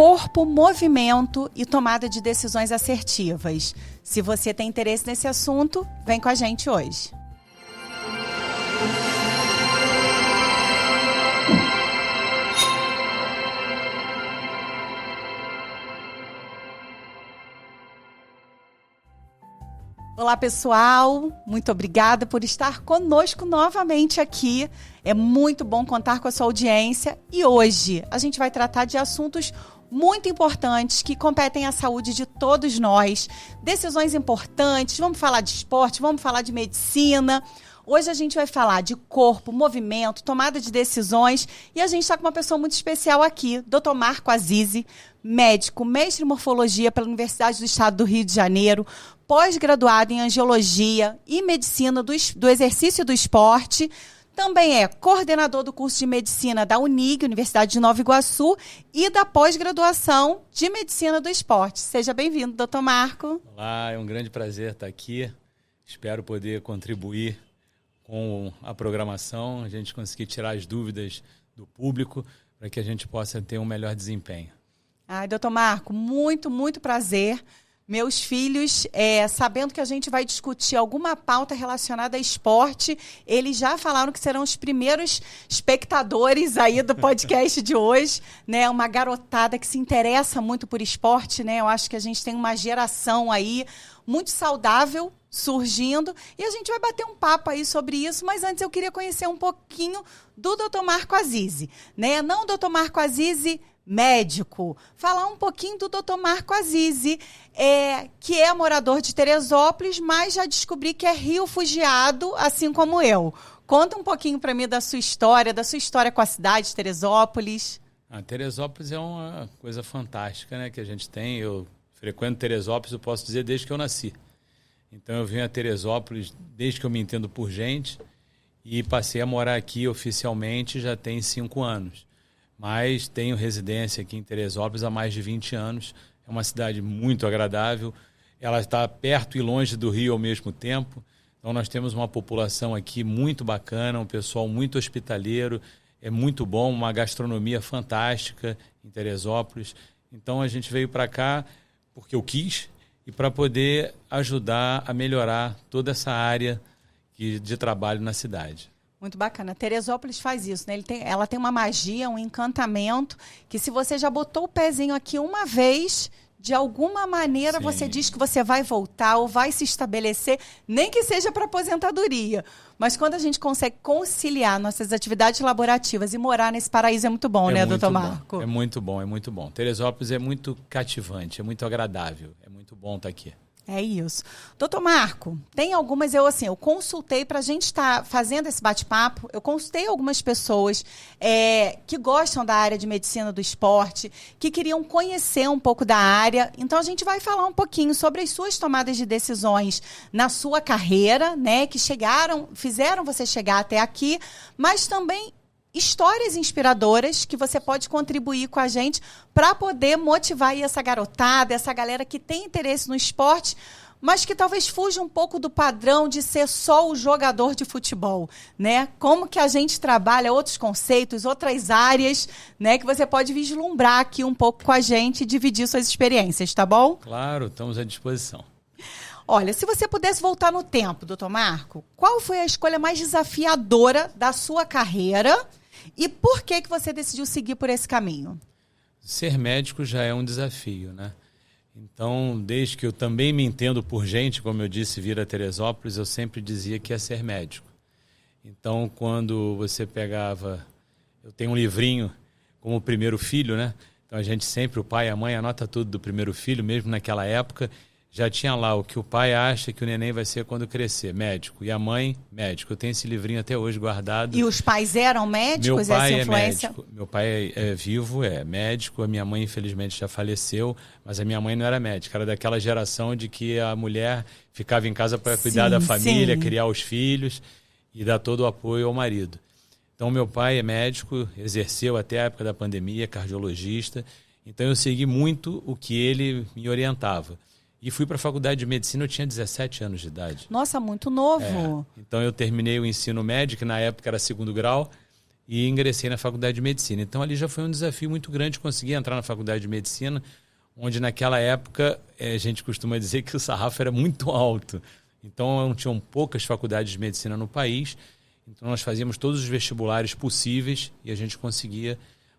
corpo, movimento e tomada de decisões assertivas. Se você tem interesse nesse assunto, vem com a gente hoje. Olá, pessoal. Muito obrigada por estar conosco novamente aqui. É muito bom contar com a sua audiência. E hoje a gente vai tratar de assuntos muito importantes que competem à saúde de todos nós. Decisões importantes, vamos falar de esporte, vamos falar de medicina. Hoje a gente vai falar de corpo, movimento, tomada de decisões e a gente está com uma pessoa muito especial aqui, Dr. Marco Azizi, médico, mestre em morfologia pela Universidade do Estado do Rio de Janeiro, pós-graduado em angiologia e medicina do exercício e do esporte. Também é coordenador do curso de medicina da UNIG, Universidade de Nova Iguaçu, e da pós-graduação de medicina do esporte. Seja bem-vindo, doutor Marco. Olá, é um grande prazer estar aqui. Espero poder contribuir com a programação, a gente conseguir tirar as dúvidas do público para que a gente possa ter um melhor desempenho. Ai, doutor Marco, muito prazer. Meus filhos, sabendo que a gente vai discutir alguma pauta relacionada a esporte, eles já falaram que serão os primeiros espectadores aí do podcast de hoje, né? Uma garotada que se interessa muito por esporte, né? Eu acho que a gente tem uma geração aí muito saudável surgindo e a gente vai bater um papo aí sobre isso, mas antes eu queria conhecer um pouquinho do Dr. Marco Azizi, né? Não o Dr. Marco Azizi médico, falar um pouquinho do Dr. Marco Azizi, que é morador de Teresópolis, mas já descobri que é rio-fugiado, assim como eu. Conta um pouquinho para mim da sua história com a cidade de Teresópolis. Teresópolis é uma coisa fantástica, né, que a gente tem. Eu frequento Teresópolis, eu posso dizer, desde que eu nasci. Então eu venho a Teresópolis desde que eu me entendo por gente e passei a morar aqui oficialmente já tem 5 anos. Mas tenho residência aqui em Teresópolis há mais de 20 anos. É uma cidade muito agradável. Ela está perto e longe do Rio ao mesmo tempo. Então nós temos uma população aqui muito bacana, um pessoal muito hospitaleiro. É muito bom, uma gastronomia fantástica em Teresópolis. Então a gente veio para cá porque eu quis e para poder ajudar a melhorar toda essa área de trabalho na cidade. Muito bacana. Teresópolis faz isso, né? Ela tem uma magia, um encantamento, que se você já botou o pezinho aqui uma vez, de alguma maneira Sim. Você diz que você vai voltar ou vai se estabelecer, nem que seja para aposentadoria. Mas quando a gente consegue conciliar nossas atividades laborativas e morar nesse paraíso é muito bom, né, doutor Marco? É muito bom, é muito bom. Teresópolis é muito cativante, é muito agradável, é muito bom estar aqui. É isso. Doutor Marco, tem algumas, eu consultei para a gente estar fazendo esse bate-papo, eu consultei algumas pessoas que gostam da área de medicina do esporte, que queriam conhecer um pouco da área, então a gente vai falar um pouquinho sobre as suas tomadas de decisões na sua carreira, né, que fizeram você chegar até aqui, mas também histórias inspiradoras que você pode contribuir com a gente para poder motivar aí essa garotada, essa galera que tem interesse no esporte, mas que talvez fuja um pouco do padrão de ser só o jogador de futebol, né? Como que a gente trabalha outros conceitos, outras áreas, né? Que você pode vislumbrar aqui um pouco com a gente e dividir suas experiências, tá bom? Claro, estamos à disposição. Olha, se você pudesse voltar no tempo, doutor Marco, qual foi a escolha mais desafiadora da sua carreira? E por que você decidiu seguir por esse caminho? Ser médico já é um desafio, né? Então, desde que eu também me entendo por gente, como eu disse, vir a Teresópolis, eu sempre dizia que ia ser médico. Então, quando você pegava... Eu tenho um livrinho como o primeiro filho, né? Então, a gente sempre, o pai e a mãe, anota tudo do primeiro filho, mesmo naquela época... Já tinha lá o que o pai acha que o neném vai ser quando crescer, médico. E a mãe, médico. Eu tenho esse livrinho até hoje guardado. E os pais eram médicos? Meu pai essa influência? É médico. Meu pai é vivo, é médico. A minha mãe, infelizmente, já faleceu. Mas a minha mãe não era médica. Era daquela geração de que a mulher ficava em casa para cuidar da família, criar os filhos e dar todo o apoio ao marido. Então, meu pai é médico, exerceu até a época da pandemia, cardiologista. Então, eu segui muito o que ele me orientava. E fui para a faculdade de medicina, eu tinha 17 anos de idade. Nossa, muito novo. Então eu terminei o ensino médio, que na época era 2º grau, e ingressei na Faculdade de Medicina. Então ali já foi um desafio muito grande conseguir entrar na Faculdade de Medicina, onde naquela época a gente costuma dizer que o sarrafo era muito alto. Então tinham poucas faculdades de medicina no país, então nós fazíamos todos os vestibulares possíveis e a gente conseguia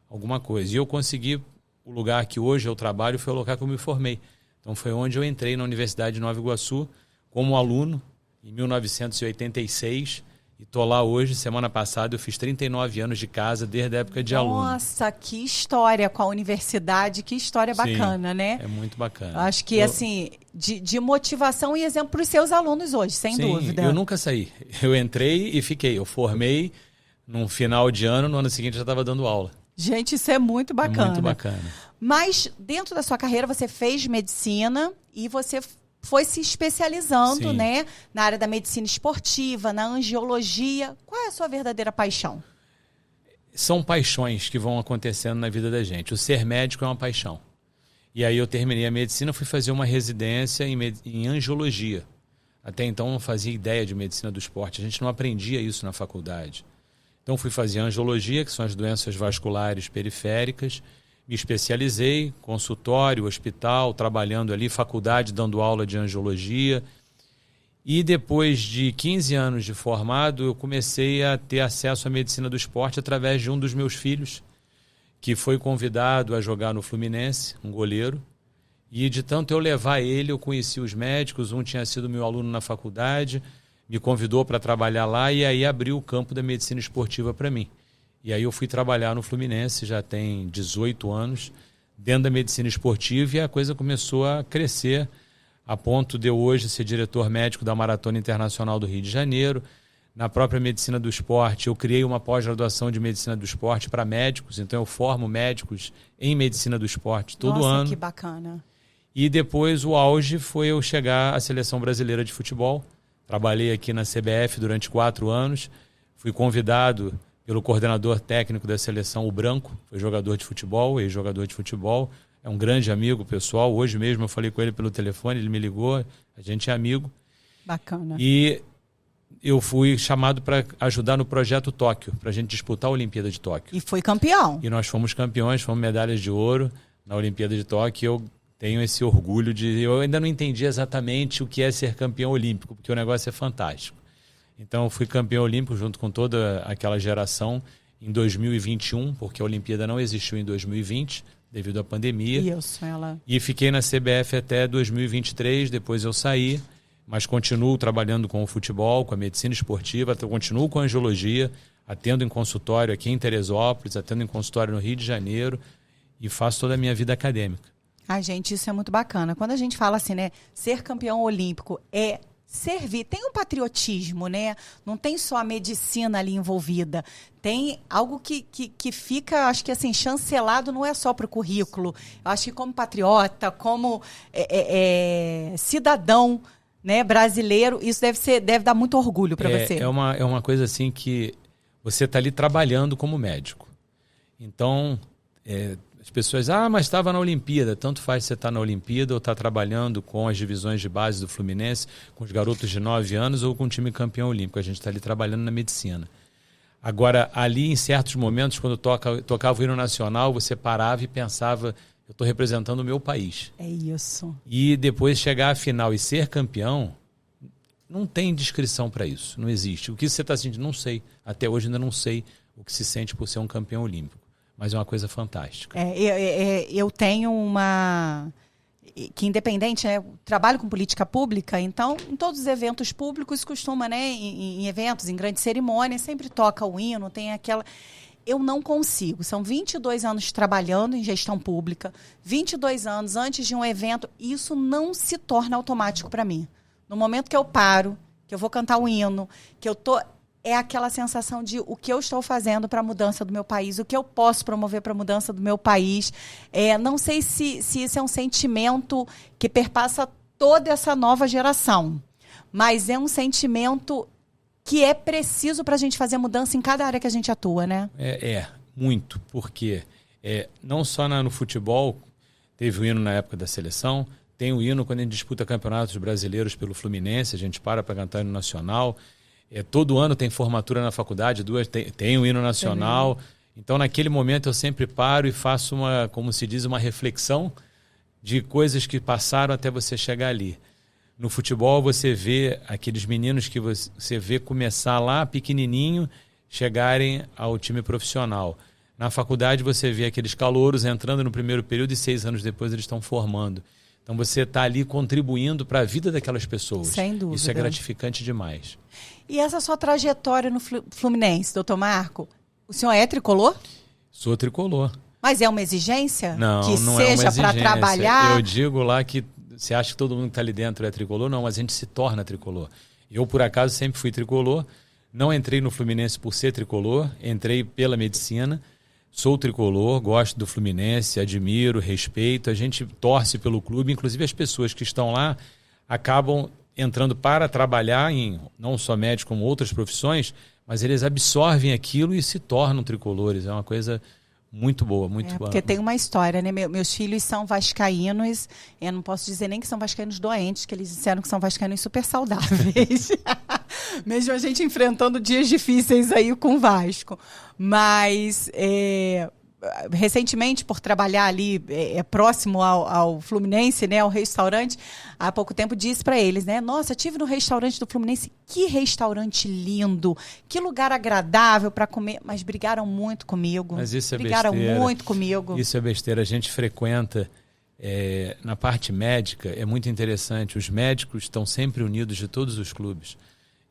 alguma coisa. E eu consegui, o lugar que hoje eu trabalho foi o lugar que eu me formei. Então foi onde eu entrei na Universidade de Nova Iguaçu como aluno em 1986 e estou lá hoje. Semana passada eu fiz 39 anos de casa desde a época de aluno. Nossa, que história com a universidade, que história bacana, Sim, né? É muito bacana. Acho que, assim, de motivação e exemplo para os seus alunos hoje, sem dúvida. Eu nunca saí. Eu entrei e fiquei. Eu formei num final de ano, no ano seguinte eu já estava dando aula. Gente, isso é muito bacana. É muito bacana. Mas dentro da sua carreira você fez medicina e você foi se especializando, Sim. né, na área da medicina esportiva, na angiologia. Qual é a sua verdadeira paixão? São paixões que vão acontecendo na vida da gente. O ser médico é uma paixão. E aí eu terminei a medicina, fui fazer uma residência em angiologia. Até então eu não fazia ideia de medicina do esporte, a gente não aprendia isso na faculdade. Então fui fazer angiologia, que são as doenças vasculares periféricas, me especializei, consultório, hospital, trabalhando ali, faculdade, dando aula de angiologia. E depois de 15 anos de formado, eu comecei a ter acesso à medicina do esporte através de um dos meus filhos, que foi convidado a jogar no Fluminense, um goleiro. E de tanto eu levar ele, eu conheci os médicos, um tinha sido meu aluno na faculdade, me convidou para trabalhar lá e aí abriu o campo da medicina esportiva para mim. E aí eu fui trabalhar no Fluminense, já tem 18 anos, dentro da medicina esportiva, e a coisa começou a crescer, a ponto de eu hoje ser diretor médico da Maratona Internacional do Rio de Janeiro. Na própria medicina do esporte, eu criei uma pós-graduação de medicina do esporte para médicos, então eu formo médicos em medicina do esporte todo ano. Nossa, que bacana. E depois o auge foi eu chegar à Seleção Brasileira de Futebol. Trabalhei aqui na CBF durante 4 anos, fui convidado pelo coordenador técnico da seleção, o Branco, foi jogador de futebol, ex-jogador de futebol, é um grande amigo pessoal. Hoje mesmo eu falei com ele pelo telefone, ele me ligou, a gente é amigo. Bacana. E eu fui chamado para ajudar no projeto Tóquio, para a gente disputar a Olimpíada de Tóquio. E foi campeão. E nós fomos campeões, fomos medalhas de ouro na Olimpíada de Tóquio. Eu tenho esse orgulho de... Eu ainda não entendi exatamente o que é ser campeão olímpico, porque o negócio é fantástico. Então eu fui campeão olímpico junto com toda aquela geração em 2021, porque a Olimpíada não existiu em 2020, devido à pandemia. Isso, ela... E fiquei na CBF até 2023, depois eu saí, mas continuo trabalhando com o futebol, com a medicina esportiva, continuo com a angiologia, atendo em consultório aqui em Teresópolis, atendo em consultório no Rio de Janeiro e faço toda a minha vida acadêmica. Ai, gente, isso é muito bacana. Quando a gente fala assim, né, ser campeão olímpico é servir, tem um patriotismo, né? Não tem só a medicina ali envolvida. Tem algo que fica, acho que assim, chancelado não é só para o currículo. Eu acho que como patriota, como cidadão, né, brasileiro, isso deve dar muito orgulho para você. É uma coisa assim que você está ali trabalhando como médico. Então, as pessoas, mas estava na Olimpíada. Tanto faz se você está na Olimpíada ou está trabalhando com as divisões de base do Fluminense, com os garotos de 9 anos ou com o time campeão olímpico. A gente está ali trabalhando na medicina. Agora, ali em certos momentos, quando tocava o hino nacional, você parava e pensava, eu estou representando o meu país. É isso. E depois chegar à final e ser campeão, não tem descrição para isso, não existe. O que você está sentindo? Não sei. Até hoje ainda não sei o que se sente por ser um campeão olímpico. Mas é uma coisa fantástica. Eu tenho uma... que independente, né, trabalho com política pública, então em todos os eventos públicos costuma, né, em eventos, em grandes cerimônias, sempre toca o hino, tem aquela... Eu não consigo. São 22 anos trabalhando em gestão pública, 22 anos antes de um evento, e isso não se torna automático para mim. No momento que eu paro, que eu vou cantar o hino, que eu tô... É aquela sensação de o que eu estou fazendo para a mudança do meu país, o que eu posso promover para a mudança do meu país. Não sei se isso é um sentimento que perpassa toda essa nova geração, mas é um sentimento que é preciso para a gente fazer mudança em cada área que a gente atua, né? Muito, porque não só no futebol, teve o hino na época da seleção, tem o hino quando a gente disputa campeonatos brasileiros pelo Fluminense, a gente para cantar o hino nacional. Todo ano tem formatura na faculdade, tem o hino nacional. Então, naquele momento, eu sempre paro e faço como se diz, uma reflexão de coisas que passaram até você chegar ali. No futebol, você vê aqueles meninos que você vê começar lá pequenininho, chegarem ao time profissional. Na faculdade, você vê aqueles calouros entrando no primeiro período e 6 anos depois eles estão formando. Então, você está ali contribuindo para a vida daquelas pessoas. Sem dúvida. Isso é gratificante demais. E essa sua trajetória no Fluminense, doutor Marco, o senhor é tricolor? Sou tricolor. Mas é uma exigência? Não, que não é uma seja para trabalhar? Eu digo lá que você acha que todo mundo que está ali dentro é tricolor? Não, mas a gente se torna tricolor. Eu, por acaso, sempre fui tricolor. Não entrei no Fluminense por ser tricolor, entrei pela medicina. Sou tricolor, gosto do Fluminense, admiro, respeito. A gente torce pelo clube, inclusive as pessoas que estão lá acabam entrando para trabalhar em não só médico como outras profissões, mas eles absorvem aquilo e se tornam tricolores. É uma coisa muito boa, muito boa. Porque tem uma história, né? Meus filhos são vascaínos, eu não posso dizer nem que são vascaínos doentes, que eles disseram que são vascaínos super saudáveis. Mesmo a gente enfrentando dias difíceis aí com o Vasco. Mas, recentemente, por trabalhar ali próximo ao Fluminense, né, ao restaurante, há pouco tempo disse para eles, né? Nossa, estive no restaurante do Fluminense, que restaurante lindo, que lugar agradável para comer, mas brigaram muito comigo. Mas isso é brigaram besteira. muito comigo. Isso é besteira. A gente frequenta, na parte médica, é muito interessante. Os médicos estão sempre unidos de todos os clubes.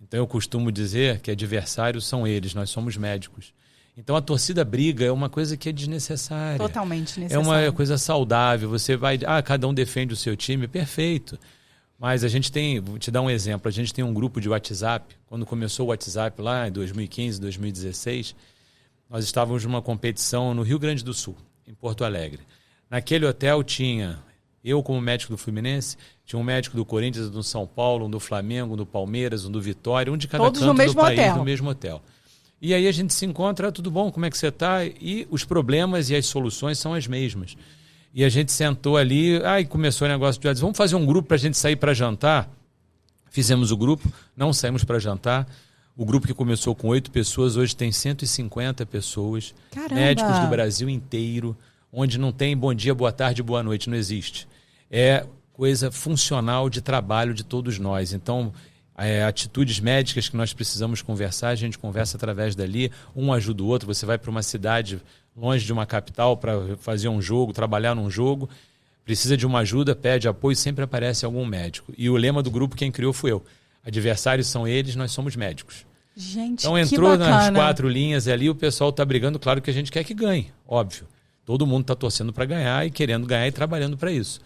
Então eu costumo dizer que adversários são eles, nós somos médicos. Então a torcida briga é uma coisa que é desnecessária. Totalmente necessária. É uma coisa saudável. Você vai, cada um defende o seu time, perfeito. Mas a gente tem, vou te dar um exemplo, a gente tem um grupo de WhatsApp. Quando começou o WhatsApp lá em 2015, 2016, nós estávamos numa competição no Rio Grande do Sul, em Porto Alegre. Naquele hotel tinha eu como médico do Fluminense, tinha um médico do Corinthians, um do São Paulo, um do Flamengo, um do Palmeiras, um do Vitória, um de cada todos canto no mesmo do país, hotel. no mesmo hotel. E aí a gente se encontra, tudo bom, como é que você está? E os problemas e as soluções são as mesmas. E a gente sentou ali, e começou o negócio de WhatsApp, vamos fazer um grupo para a gente sair para jantar? Fizemos o grupo, não saímos para jantar. O grupo que começou com 8 pessoas, hoje tem 150 pessoas. Caramba. Médicos do Brasil inteiro, onde não tem bom dia, boa tarde, boa noite, não existe. É coisa funcional de trabalho de todos nós. Então, atitudes médicas que nós precisamos conversar, a gente conversa através dali, um ajuda o outro. Você vai para uma cidade longe de uma capital para fazer um jogo, trabalhar num jogo, precisa de uma ajuda, pede apoio, sempre aparece algum médico. E o lema do grupo quem criou fui eu. Adversários são eles, nós somos médicos. Gente, então entrou nas 4 linhas ali, o pessoal está brigando, claro que a gente quer que ganhe, óbvio. Todo mundo está torcendo para ganhar e querendo ganhar e trabalhando para isso.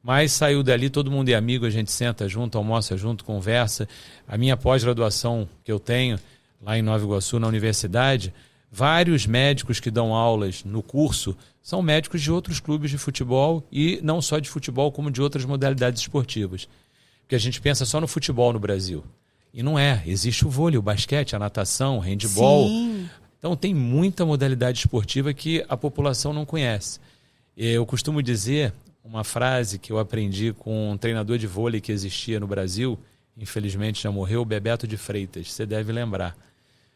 Mas saiu dali, todo mundo é amigo, a gente senta junto, almoça junto, conversa. A minha pós-graduação que eu tenho lá em Nova Iguaçu, na universidade, vários médicos que dão aulas no curso são médicos de outros clubes de futebol e não só de futebol, como de outras modalidades esportivas. Porque a gente pensa só no futebol no Brasil. E não é. Existe o vôlei, o basquete, a natação, o handebol. Sim. Então tem muita modalidade esportiva que a população não conhece. Eu costumo dizer uma frase que eu aprendi com um treinador de vôlei que existia no Brasil, infelizmente já morreu, o Bebeto de Freitas, você deve lembrar.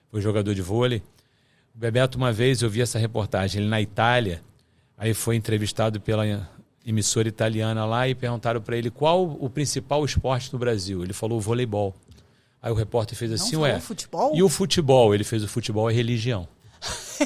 Foi jogador de vôlei. O Bebeto, uma vez, eu vi essa reportagem, ele na Itália, aí foi entrevistado pela emissora italiana lá e perguntaram para ele qual o principal esporte no Brasil. Ele falou o voleibol. Aí o repórter fez assim, futebol? E o futebol? Ele fez o futebol é religião.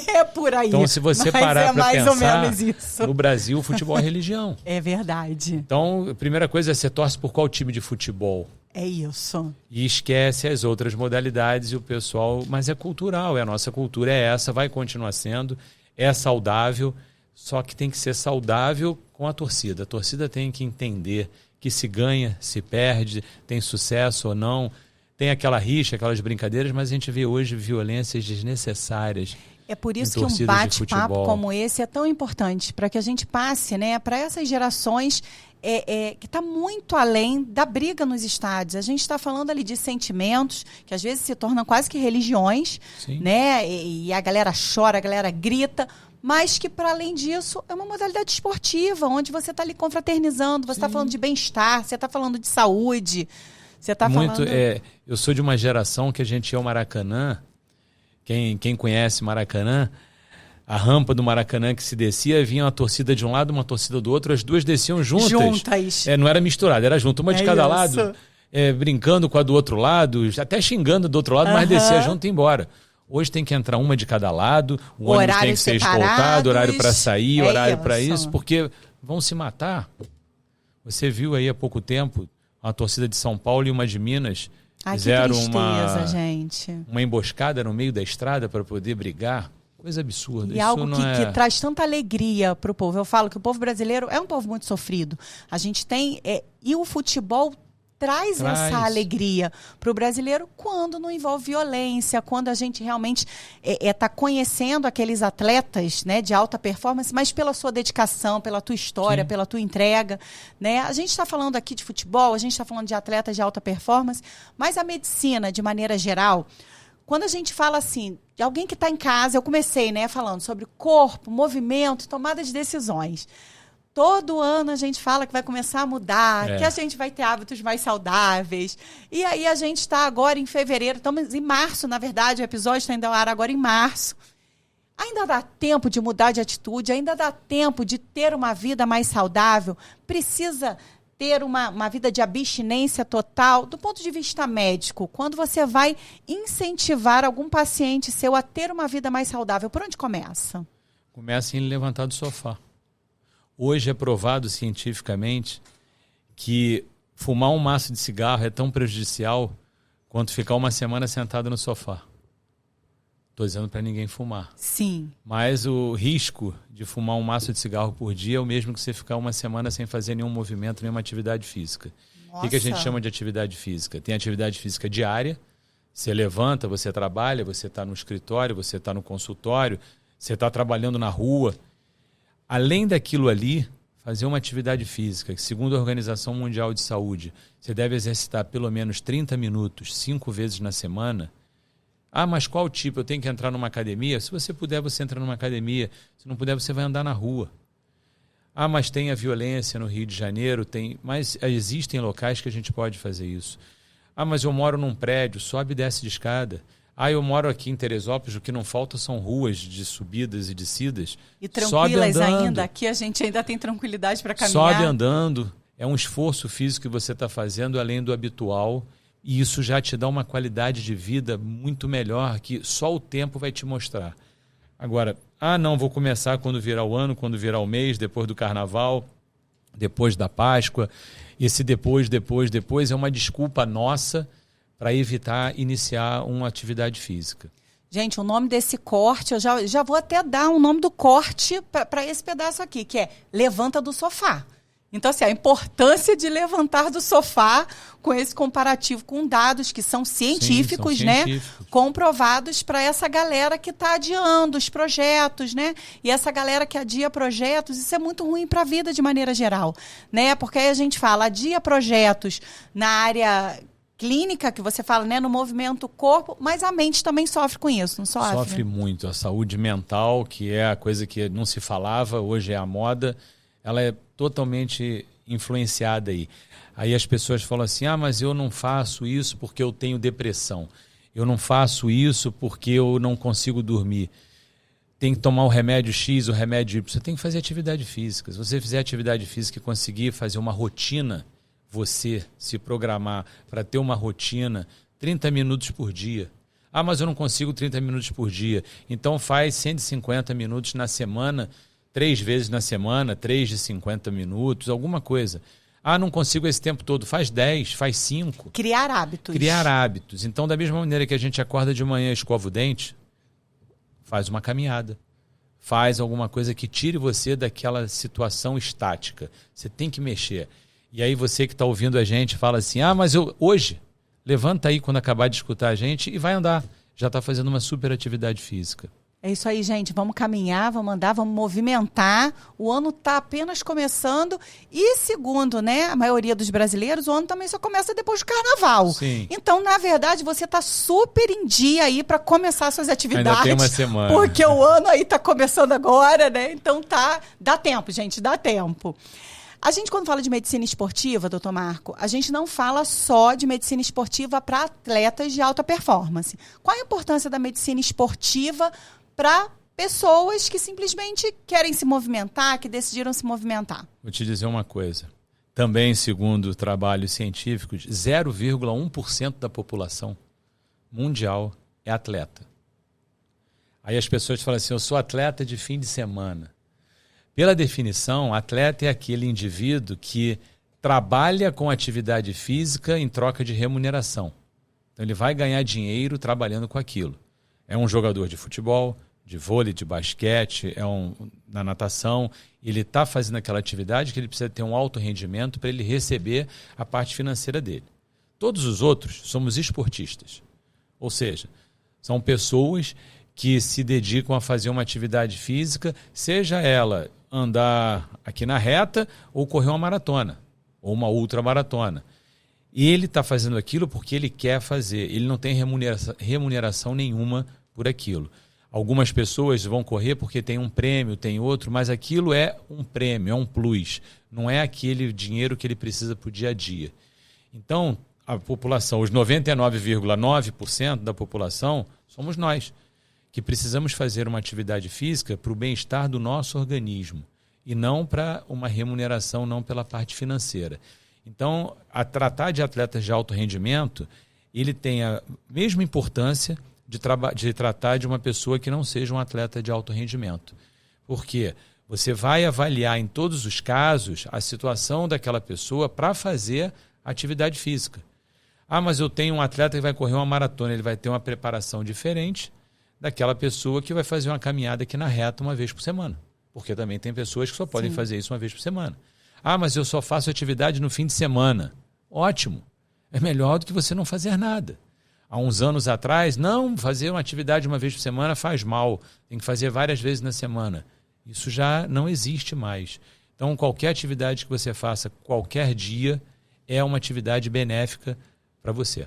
É por aí. Então, se você parar para pensar, ou menos isso. No Brasil, o futebol é religião. É verdade. Então, a primeira coisa é você torce por qual time de futebol? É isso. E esquece as outras modalidades e o pessoal... Mas é cultural, a nossa cultura é essa, vai continuar sendo, é saudável, só que tem que ser saudável com a torcida. A torcida tem que entender que se ganha, se perde, tem sucesso ou não... Tem aquela rixa, aquelas brincadeiras, mas a gente vê hoje violências desnecessárias. É por isso que um bate-papo como esse é tão importante, para que a gente passe, né, para essas gerações que está muito além da briga nos estádios. A gente está falando ali de sentimentos, que às vezes se tornam quase que religiões, né? E a galera chora, a galera grita, mas que, para além disso, é uma modalidade esportiva, onde você está ali confraternizando, você está falando de bem-estar, você está falando de saúde. Você tá muito, falando... eu sou de uma geração que a gente ia ao Maracanã, quem conhece Maracanã, a rampa do Maracanã que se descia, vinha uma torcida de um lado, uma torcida do outro, as duas desciam juntas. Não era misturado, era junto, uma de cada lado, brincando com a do outro lado, até xingando do outro lado, mas descia junto e ia embora. Hoje tem que entrar uma de cada lado, o ônibus tem que ser escoltado, horário para sair, horário para isso, porque vão se matar. Você viu aí há pouco tempo uma torcida de São Paulo e uma de Minas fizeram uma emboscada no meio da estrada para poder brigar. Coisa absurda. E isso algo que traz tanta alegria para o povo. Eu falo que o povo brasileiro é um povo muito sofrido. A gente tem... e o futebol traz essa alegria para o brasileiro quando não envolve violência, quando a gente realmente está conhecendo aqueles atletas, né, de alta performance, mas pela sua dedicação, pela tua história, pela tua entrega. Né? A gente está falando aqui de futebol, a gente está falando de atletas de alta performance, mas a medicina, de maneira geral... Quando a gente fala assim, de alguém que está em casa, eu comecei, né, falando sobre corpo, movimento, tomada de decisões. Todo ano a gente fala que vai começar a mudar, que a gente vai ter hábitos mais saudáveis. E aí a gente está agora em fevereiro, estamos em março, na verdade, o episódio está indo ao ar agora em março. Ainda dá tempo de mudar de atitude, ainda dá tempo de ter uma vida mais saudável. Precisa ter uma vida de abstinência total, do ponto de vista médico, quando você vai incentivar algum paciente seu a ter uma vida mais saudável, por onde começa? Começa em levantar do sofá. Hoje é provado cientificamente que fumar um maço de cigarro é tão prejudicial quanto ficar uma semana sentado no sofá. Estou dizendo para ninguém fumar. Sim. Mas o risco de fumar um maço de cigarro por dia é o mesmo que você ficar uma semana sem fazer nenhum movimento, nenhuma atividade física. O que a gente chama de atividade física? Tem atividade física diária, você levanta, você trabalha, você está no escritório, você está no consultório, você está trabalhando na rua. Além daquilo ali, fazer uma atividade física, que segundo a Organização Mundial de Saúde, você deve exercitar pelo menos 30 minutos, 5 vezes na semana. Ah, mas qual tipo? Eu tenho que entrar numa academia? Se você puder, você entra numa academia. Se não puder, você vai andar na rua. Ah, mas tem a violência no Rio de Janeiro, mas existem locais que a gente pode fazer isso. Ah, mas eu moro num prédio, sobe e desce de escada. Ah, eu moro aqui em Teresópolis, o que não falta são ruas de subidas e descidas. E tranquilas ainda, aqui a gente ainda tem tranquilidade para caminhar. Sobe andando, é um esforço físico que você está fazendo além do habitual. E isso já te dá uma qualidade de vida muito melhor que só o tempo vai te mostrar. Agora, não, vou começar quando virar o ano, quando virar o mês, depois do carnaval, depois da Páscoa. Esse depois é uma desculpa nossa para evitar iniciar uma atividade física. Gente, o nome desse corte, eu já vou até dar um nome do corte para esse pedaço aqui, que é Levanta do Sofá. Então, assim, a importância de levantar do sofá com esse comparativo com dados que são científicos, né? Comprovados para essa galera que está adiando os projetos, né? E essa galera que adia projetos, isso é muito ruim para a vida de maneira geral, né? Porque aí a gente fala, adia projetos na área clínica, que você fala, né? No movimento corpo, mas a mente também sofre com isso, não sofre? Sofre muito. A saúde mental, que é a coisa que não se falava, hoje é a moda, ela é totalmente influenciada aí. Aí as pessoas falam assim, mas eu não faço isso porque eu tenho depressão. Eu não faço isso porque eu não consigo dormir. Tem que tomar o remédio X, o remédio Y. Você tem que fazer atividade física. Se você fizer atividade física e conseguir fazer uma rotina, você se programar para ter uma rotina, 30 minutos por dia. Mas eu não consigo 30 minutos por dia. Então faz 150 minutos na semana, 3 vezes na semana, 3 de 50 minutos, alguma coisa. Não consigo esse tempo todo. Faz 10, faz 5. Criar hábitos. Criar hábitos. Então, da mesma maneira que a gente acorda de manhã e escova o dente, faz uma caminhada. Faz alguma coisa que tire você daquela situação estática. Você tem que mexer. E aí você que está ouvindo a gente fala assim, mas eu hoje, levanta aí quando acabar de escutar a gente e vai andar. Já está fazendo uma super atividade física. É isso aí, gente. Vamos caminhar, vamos andar, vamos movimentar. O ano está apenas começando. E segundo, né, a maioria dos brasileiros, o ano também só começa depois do carnaval. Sim. Então, na verdade, você está super em dia aí para começar suas atividades. Ainda tem uma semana. Porque o ano aí está começando agora, né? Então dá tempo, gente, dá tempo. A gente, quando fala de medicina esportiva, doutor Marco, a gente não fala só de medicina esportiva para atletas de alta performance. Qual a importância da medicina esportiva para pessoas que simplesmente querem se movimentar, que decidiram se movimentar? Vou te dizer uma coisa. Também, segundo trabalhos científicos, 0,1% da população mundial é atleta. Aí as pessoas falam assim, eu sou atleta de fim de semana. Pela definição, atleta é aquele indivíduo que trabalha com atividade física em troca de remuneração. Então ele vai ganhar dinheiro trabalhando com aquilo. É um jogador de futebol, de vôlei, de basquete, na natação. Ele está fazendo aquela atividade que ele precisa ter um alto rendimento para ele receber a parte financeira dele. Todos os outros somos esportistas. Ou seja, são pessoas que se dedicam a fazer uma atividade física, seja ela andar aqui na reta ou correr uma maratona, ou uma ultramaratona. E ele está fazendo aquilo porque ele quer fazer, ele não tem remuneração nenhuma por aquilo. Algumas pessoas vão correr porque tem um prêmio, tem outro, mas aquilo é um prêmio, é um plus, não é aquele dinheiro que ele precisa para o dia a dia. Então, a população, os 99,9% da população, somos nós, que precisamos fazer uma atividade física para o bem-estar do nosso organismo e não para uma remuneração, não pela parte financeira. Então, a tratar de atletas de alto rendimento, ele tem a mesma importância de tratar de uma pessoa que não seja um atleta de alto rendimento. Porque você vai avaliar em todos os casos a situação daquela pessoa para fazer atividade física. Ah, mas eu tenho um atleta que vai correr uma maratona, ele vai ter uma preparação diferente daquela pessoa que vai fazer uma caminhada aqui na reta uma vez por semana. Porque também tem pessoas que só podem fazer isso uma vez por semana. Ah, mas eu só faço atividade no fim de semana. Ótimo. É melhor do que você não fazer nada. Há uns anos atrás, não, fazer uma atividade uma vez por semana faz mal. Tem que fazer várias vezes na semana. Isso já não existe mais. Então, qualquer atividade que você faça qualquer dia é uma atividade benéfica para você.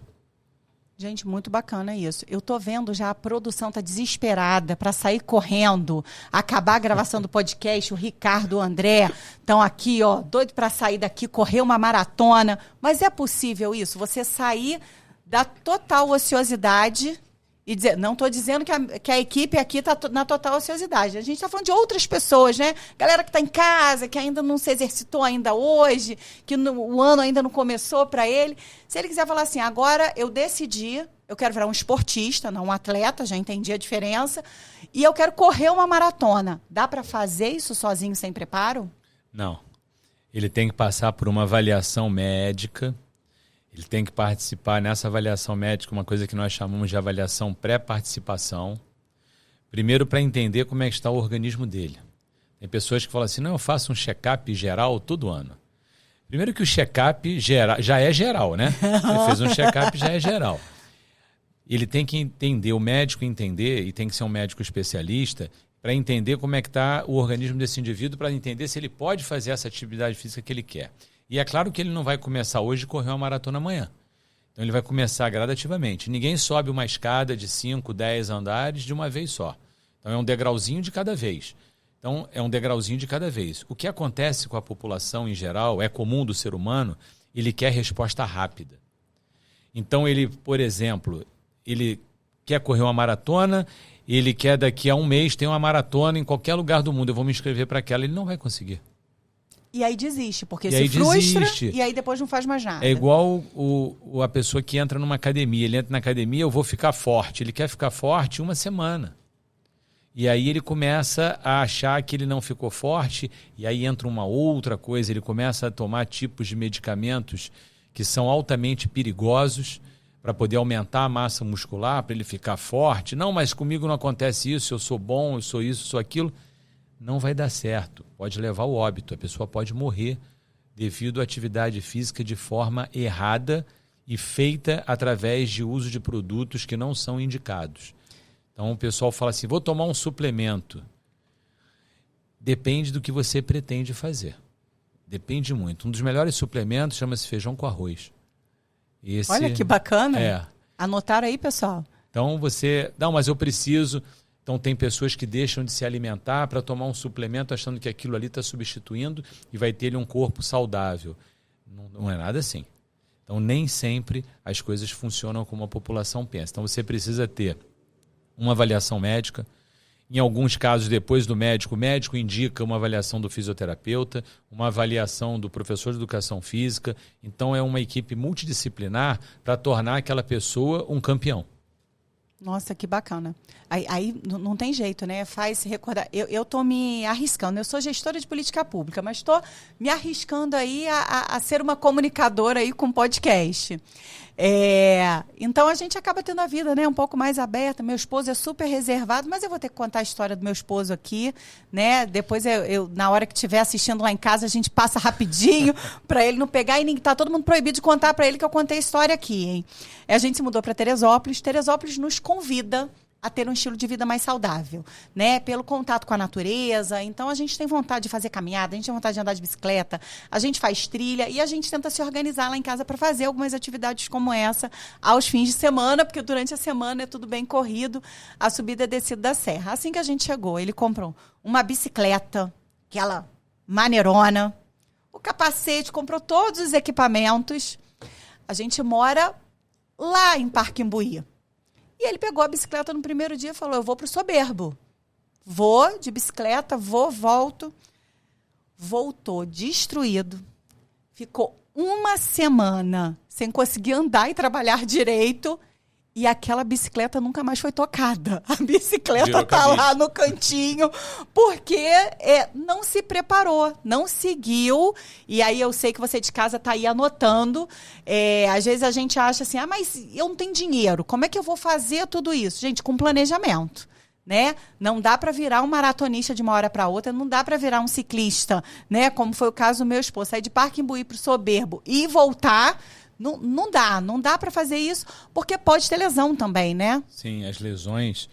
Gente, muito bacana isso. Eu tô vendo já a produção tá desesperada para sair correndo, acabar a gravação do podcast. O Ricardo, o André estão aqui, ó, doido para sair daqui, correr uma maratona. Mas é possível isso? Você sair da total ociosidade e dizer, não estou dizendo que a equipe aqui está na total ociosidade. A gente está falando de outras pessoas, né? Galera que está em casa, que ainda não se exercitou ainda hoje, que o ano ainda não começou para ele. Se ele quiser falar assim, agora eu decidi, eu quero virar um esportista, não um atleta, já entendi a diferença, e eu quero correr uma maratona. Dá para fazer isso sozinho, sem preparo? Não. Ele tem que passar por uma avaliação médica. Ele tem que participar nessa avaliação médica, uma coisa que nós chamamos de avaliação pré-participação. Primeiro, para entender como é que está o organismo dele. Tem pessoas que falam assim, não, eu faço um check-up geral todo ano. Primeiro que o check-up já é geral, né? Você fez um check-up, já é geral. Ele tem que entender, o médico entender, e tem que ser um médico especialista, para entender como é que está o organismo desse indivíduo, para entender se ele pode fazer essa atividade física que ele quer. E é claro que ele não vai começar hoje a correr uma maratona amanhã. Então ele vai começar gradativamente. Ninguém sobe uma escada de 5, 10 andares de uma vez só. Então é um degrauzinho de cada vez. Então é um degrauzinho de cada vez. O que acontece com a população em geral, é comum do ser humano, ele quer resposta rápida. Então ele, por exemplo, ele quer correr uma maratona, ele quer daqui a um mês ter uma maratona em qualquer lugar do mundo, eu vou me inscrever para aquela, ele não vai conseguir. E aí desiste, porque se frustra e aí depois não faz mais nada. É igual a pessoa que entra numa academia. Ele entra na academia, eu vou ficar forte. Ele quer ficar forte uma semana. E aí ele começa a achar que ele não ficou forte, e aí entra uma outra coisa, ele começa a tomar tipos de medicamentos que são altamente perigosos para poder aumentar a massa muscular, para ele ficar forte. Não, mas comigo não acontece isso, eu sou bom, eu sou isso, sou aquilo. Não vai dar certo, pode levar ao óbito, a pessoa pode morrer devido à atividade física de forma errada e feita através de uso de produtos que não são indicados. Então o pessoal fala assim, vou tomar um suplemento. Depende do que você pretende fazer. Depende muito. Um dos melhores suplementos chama-se feijão com arroz. Olha que bacana. É. Anotaram aí, pessoal? Então você, não, mas eu preciso... Então tem pessoas que deixam de se alimentar para tomar um suplemento achando que aquilo ali está substituindo e vai ter um corpo saudável. Não é nada assim. Então nem sempre as coisas funcionam como a população pensa. Então você precisa ter uma avaliação médica. Em alguns casos, depois do médico, o médico indica uma avaliação do fisioterapeuta, uma avaliação do professor de educação física. Então é uma equipe multidisciplinar para tornar aquela pessoa um campeão. Nossa, que bacana. Aí não tem jeito, né? Faz se recordar. Eu estou me arriscando. Eu sou gestora de política pública, mas estou me arriscando aí a ser uma comunicadora aí com podcast. Então a gente acaba tendo a vida, né, um pouco mais aberta. Meu esposo é super reservado, mas eu vou ter que contar a história do meu esposo aqui, né? Depois eu na hora que estiver assistindo lá em casa, a gente passa rapidinho para ele não pegar e tá todo mundo proibido de contar para ele que eu contei a história aqui, hein? A gente se mudou para Teresópolis. Teresópolis nos convida a ter um estilo de vida mais saudável, né? Pelo contato com a natureza. Então, a gente tem vontade de fazer caminhada, a gente tem vontade de andar de bicicleta, a gente faz trilha e a gente tenta se organizar lá em casa para fazer algumas atividades como essa aos fins de semana, porque durante a semana é tudo bem corrido, a subida e descida da serra. Assim que a gente chegou, ele comprou uma bicicleta, aquela maneirona, o capacete, comprou todos os equipamentos. A gente mora lá em Parque Imbuí. E ele pegou a bicicleta no primeiro dia e falou, eu vou pro Soberbo. Vou de bicicleta, volto. Voltou destruído. Ficou uma semana sem conseguir andar e trabalhar direito. E aquela bicicleta nunca mais foi tocada. A bicicleta tá lá no cantinho, porque não se preparou, não seguiu. E aí eu sei que você de casa tá aí anotando. Às vezes a gente acha assim, mas eu não tenho dinheiro, como é que eu vou fazer tudo isso? Gente, com planejamento, né? Não dá para virar um maratonista de uma hora para outra, não dá para virar um ciclista, né? Como foi o caso do meu esposo, sair de Parque Imbuí pro Soberbo e voltar. Não dá para fazer isso, porque pode ter lesão também, né? Sim, as lesões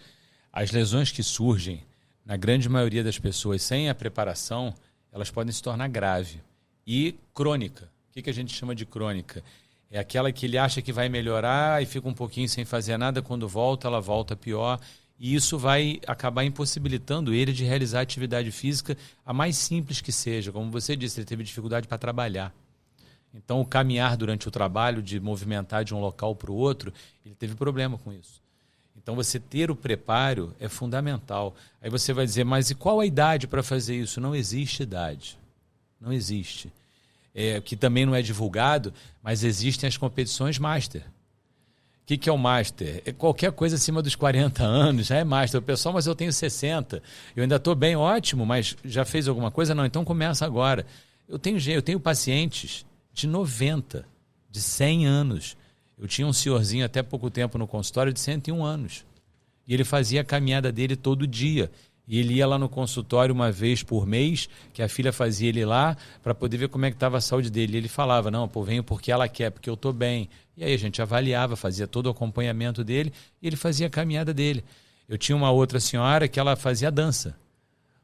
que surgem, na grande maioria das pessoas, sem a preparação, elas podem se tornar grave e crônica. O que a gente chama de crônica? É aquela que ele acha que vai melhorar e fica um pouquinho sem fazer nada, quando volta, ela volta pior. E isso vai acabar impossibilitando ele de realizar a atividade física, a mais simples que seja. Como você disse, ele teve dificuldade para trabalhar. Então, o caminhar durante o trabalho, de movimentar de um local para o outro, ele teve problema com isso. Então, você ter o preparo é fundamental. Aí você vai dizer, mas e qual a idade para fazer isso? Não existe idade. Não existe. Que também não é divulgado, mas existem as competições Master. O que é o Master? É qualquer coisa acima dos 40 anos, já é Master. O pessoal, mas eu tenho 60. Eu ainda estou bem, ótimo, mas já fez alguma coisa? Não, então começa agora. Eu tenho pacientes de 90, de 100 anos. Eu tinha um senhorzinho até pouco tempo no consultório de 101 anos. E ele fazia a caminhada dele todo dia. E ele ia lá no consultório uma vez por mês, que a filha fazia ele lá, para poder ver como é que estava a saúde dele. E ele falava, não, venho porque ela quer, porque eu estou bem. E aí a gente avaliava, fazia todo o acompanhamento dele, e ele fazia a caminhada dele. Eu tinha uma outra senhora que ela fazia dança.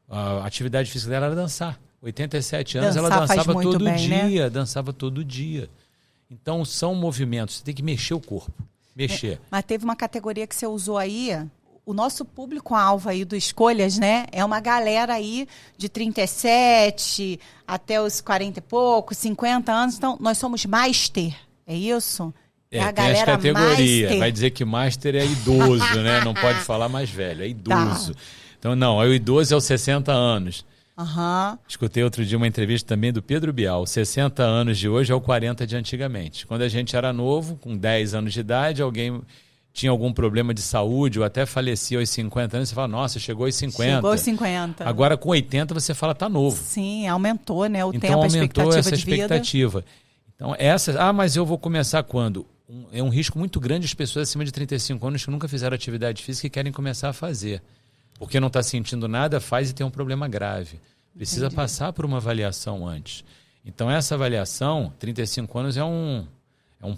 A atividade física dela era dançar. 87 anos, ela dançava todo dia, né? Dançava todo dia. Então, são movimentos, você tem que mexer o corpo, mexer. Mas teve uma categoria que você usou aí, o nosso público-alvo aí do Escolhas, né? É uma galera aí de 37 até os 40 e poucos, 50 anos. Então, nós somos Master, é isso? A galera tem as categorias. Master. Vai dizer que Master é idoso, né? Não pode falar mais velho, é idoso. Tá. Então, não, o idoso é os 60 anos. Uhum. Escutei outro dia uma entrevista também do Pedro Bial. 60 anos de hoje é o 40 de antigamente. Quando a gente era novo, com 10 anos de idade, alguém tinha algum problema de saúde ou até falecia aos 50 anos, você fala, nossa, chegou aos 50. Chegou aos 50. Agora com 80 você fala, tá novo. Sim, aumentou, né? O então, tempo, aumentou essa de expectativa. Vida. Então, mas eu vou começar quando? É um risco muito grande as pessoas acima de 35 anos que nunca fizeram atividade física e querem começar a fazer. Porque não está sentindo nada, faz e tem um problema grave. Precisa Entendi. Passar por uma avaliação antes. Então, essa avaliação, 35 anos é um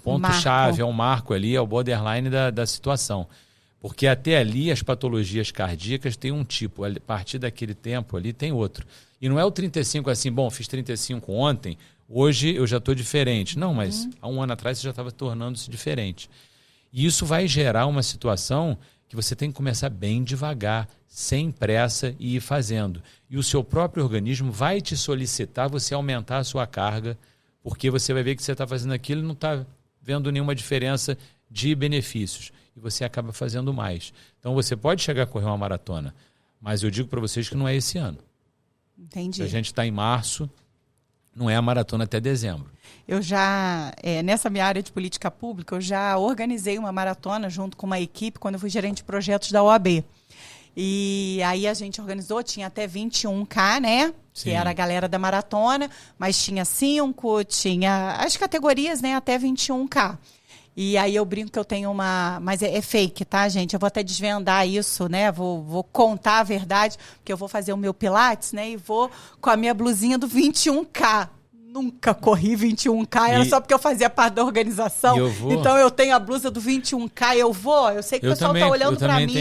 ponto-chave, é um marco ali, é o borderline da situação. Porque até ali as patologias cardíacas têm um tipo, a partir daquele tempo ali tem outro. E não é o 35 assim, bom, fiz 35 ontem, hoje eu já estou diferente. Não, mas há um ano atrás você já estava tornando-se diferente. E isso vai gerar uma situação que você tem que começar bem devagar, sem pressa e ir fazendo. E o seu próprio organismo vai te solicitar você aumentar a sua carga, porque você vai ver que você está fazendo aquilo e não está vendo nenhuma diferença de benefícios. E você acaba fazendo mais. Então você pode chegar a correr uma maratona, mas eu digo para vocês que não é esse ano. Entendi. Se a gente está em março, não é a maratona até dezembro. Eu já, nessa minha área de política pública, eu já organizei uma maratona junto com uma equipe quando eu fui gerente de projetos da OAB. E aí a gente organizou, tinha até 21K, né? Sim. Que era a galera da maratona, mas tinha 5, tinha as categorias, né? Até 21K. E aí eu brinco que eu tenho uma... Mas é fake, tá, gente? Eu vou até desvendar isso, né? Vou contar a verdade, porque eu vou fazer o meu Pilates, né? E vou com a minha blusinha do 21K. Nunca corri 21K, era só porque eu fazia parte da organização. Então eu tenho a blusa do 21K, eu sei que o pessoal tá olhando pra mim,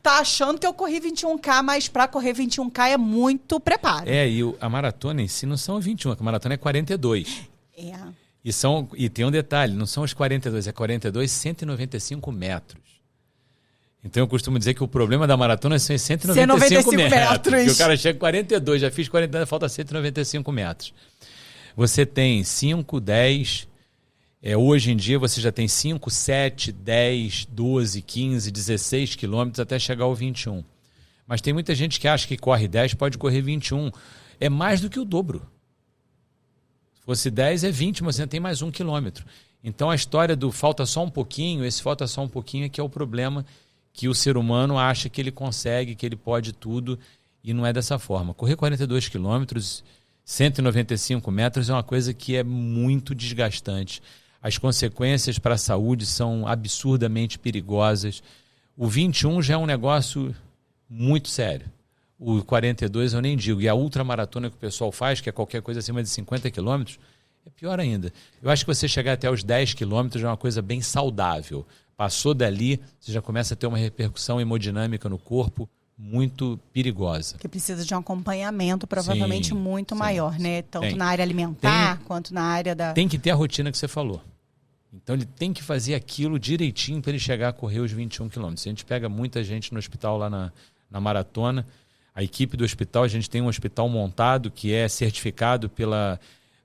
tá achando que eu corri 21K, mas pra correr 21K é muito preparo. E a maratona em si não são 21, a maratona é 42. E tem um detalhe, não são os 42, é 42, 195 metros. Então eu costumo dizer que o problema da maratona são os 195 metros. Porque o cara chega a 42, já fiz 40, falta 195 metros. Você tem 5, 10, hoje em dia você já tem 5, 7, 10, 12, 15, 16 quilômetros até chegar ao 21. Mas tem muita gente que acha que corre 10, pode correr 21. É mais do que o dobro. Se fosse 10 é 20, mas você tem mais 1 quilômetro. Então a história do falta só um pouquinho, esse falta só um pouquinho é que é o problema que o ser humano acha que ele consegue, que ele pode tudo, e não é dessa forma. Correr 42 quilômetros... 195 metros é uma coisa que é muito desgastante. As consequências para a saúde são absurdamente perigosas. O 21 já é um negócio muito sério. O 42 eu nem digo. E a ultramaratona que o pessoal faz, que é qualquer coisa acima de 50 quilômetros, é pior ainda. Eu acho que você chegar até os 10 quilômetros é uma coisa bem saudável. Passou dali, você já começa a ter uma repercussão hemodinâmica no corpo muito perigosa. Que precisa de um acompanhamento provavelmente muito maior, né? Tanto na área alimentar quanto na área da... Tem que ter a rotina que você falou. Então ele tem que fazer aquilo direitinho para ele chegar a correr os 21 quilômetros. A gente pega muita gente no hospital lá na maratona. A equipe do hospital, a gente tem um hospital montado que é certificado pela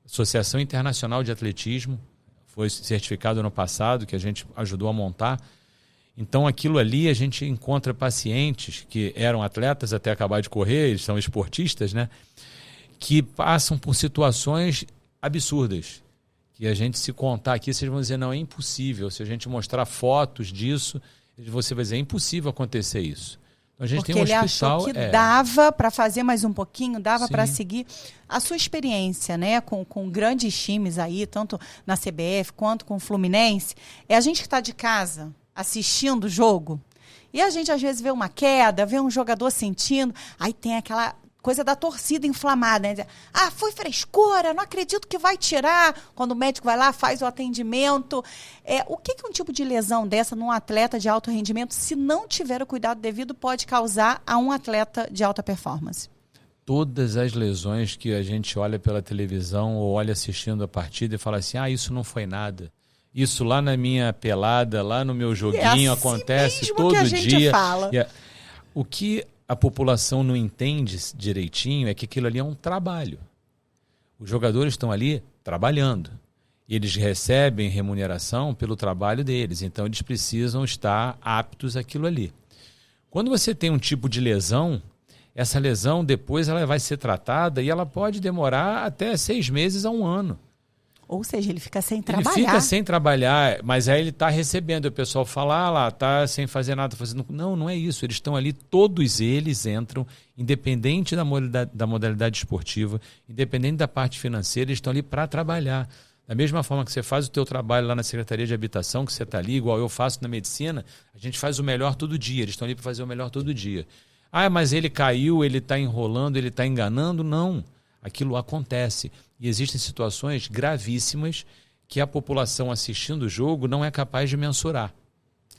Associação Internacional de Atletismo. Foi certificado ano passado, que a gente ajudou a montar. Então, aquilo ali, a gente encontra pacientes que eram atletas até acabar de correr, eles são esportistas, né? Que passam por situações absurdas. Que a gente, se contar aqui, vocês vão dizer, não, é impossível. Se a gente mostrar fotos disso, você vai dizer, é impossível acontecer isso. Então, a gente porque tem um ele hospital, achou que dava para fazer mais um pouquinho, dava para seguir a sua experiência, né? Com grandes times aí, tanto na CBF quanto com o Fluminense. É a gente que está de casa assistindo o jogo, e a gente às vezes vê uma queda, vê um jogador sentindo, aí tem aquela coisa da torcida inflamada, né? Foi frescura, não acredito que vai tirar, quando o médico vai lá, faz o atendimento. O que um tipo de lesão dessa num atleta de alto rendimento, se não tiver o cuidado devido, pode causar a um atleta de alta performance? Todas as lesões que a gente olha pela televisão ou olha assistindo a partida e fala assim, isso não foi nada. Isso lá na minha pelada, lá no meu joguinho, assim acontece mesmo todo que a gente dia. Fala. O que a população não entende direitinho é que aquilo ali é um trabalho. Os jogadores estão ali trabalhando. E eles recebem remuneração pelo trabalho deles. Então, eles precisam estar aptos àquilo ali. Quando você tem um tipo de lesão, essa lesão depois ela vai ser tratada e ela pode demorar até 6 meses a 1 ano. Ou seja, ele fica sem trabalhar. Ele fica sem trabalhar, mas aí ele está recebendo. O pessoal fala, lá, está sem fazer nada. Não, não é isso. Eles estão ali, todos eles entram, independente da modalidade esportiva, independente da parte financeira, eles estão ali para trabalhar. Da mesma forma que você faz o teu trabalho lá na Secretaria de Habitação, que você está ali, igual eu faço na medicina, a gente faz o melhor todo dia. Eles estão ali para fazer o melhor todo dia. Mas ele caiu, ele está enrolando, ele está enganando. Não. Aquilo acontece. E existem situações gravíssimas que a população assistindo o jogo não é capaz de mensurar.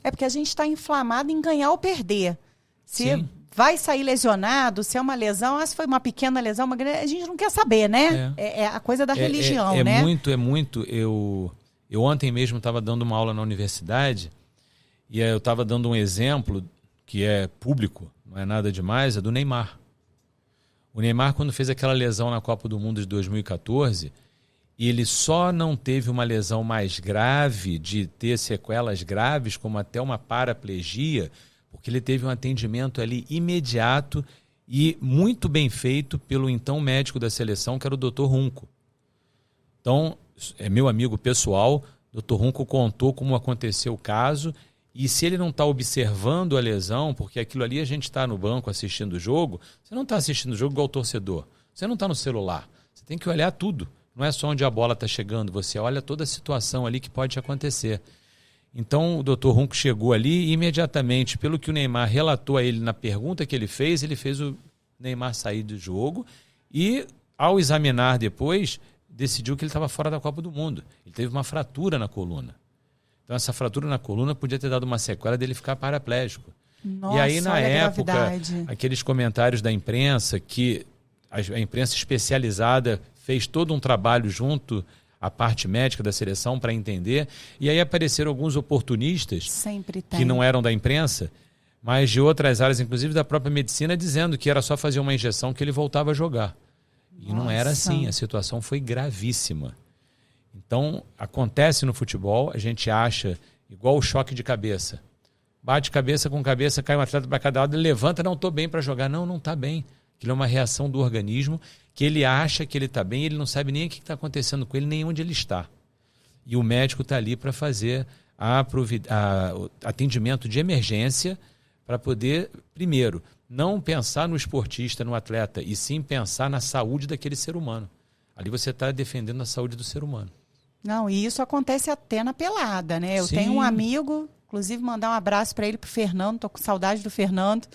É porque a gente está inflamado em ganhar ou perder. Se vai sair lesionado, se é uma lesão, se foi uma pequena lesão, uma grande, a gente não quer saber, né? É a coisa da religião, né? É muito. Eu ontem mesmo estava dando uma aula na universidade e eu estava dando um exemplo que é público, não é nada demais, é do Neymar. O Neymar, quando fez aquela lesão na Copa do Mundo de 2014, ele só não teve uma lesão mais grave, de ter sequelas graves, como até uma paraplegia, porque ele teve um atendimento ali imediato e muito bem feito pelo então médico da seleção, que era o Dr. Runco. Então, é meu amigo pessoal, o Dr. Runco contou como aconteceu o caso, e se ele não está observando a lesão, porque aquilo ali a gente está no banco assistindo o jogo, você não está assistindo o jogo igual o torcedor, você não está no celular, você tem que olhar tudo, não é só onde a bola está chegando, você olha toda a situação ali que pode acontecer. Então o Dr. Runco chegou ali e imediatamente, pelo que o Neymar relatou a ele na pergunta que ele fez o Neymar sair do jogo e, ao examinar depois, decidiu que ele estava fora da Copa do Mundo. Ele teve uma fratura na coluna. Então essa fratura na coluna podia ter dado uma sequela dele ficar paraplégico. Nossa, e aí na época, gravidade. aqueles comentários da imprensa, que a imprensa especializada fez todo um trabalho junto à parte médica da seleção para entender, e aí apareceram alguns oportunistas Sempre tem. que não eram da imprensa, mas de outras áreas, inclusive da própria medicina, dizendo que era só fazer uma injeção que ele voltava a jogar. E não era assim, a situação foi gravíssima. Então, acontece no futebol, a gente acha igual o choque de cabeça. Bate cabeça com cabeça, cai um atleta para cada lado, ele levanta, não estou bem para jogar. Não está bem. Aquilo é uma reação do organismo que ele acha que ele está bem, ele não sabe nem o que está acontecendo com ele, nem onde ele está. E o médico está ali para fazer o atendimento de emergência para poder, primeiro, não pensar no esportista, no atleta, e sim pensar na saúde daquele ser humano. Ali você está defendendo a saúde do ser humano. Não, e isso acontece até na pelada, né? Eu Sim. tenho um amigo, inclusive mandar um abraço para ele, pro Fernando, tô com saudade do Fernando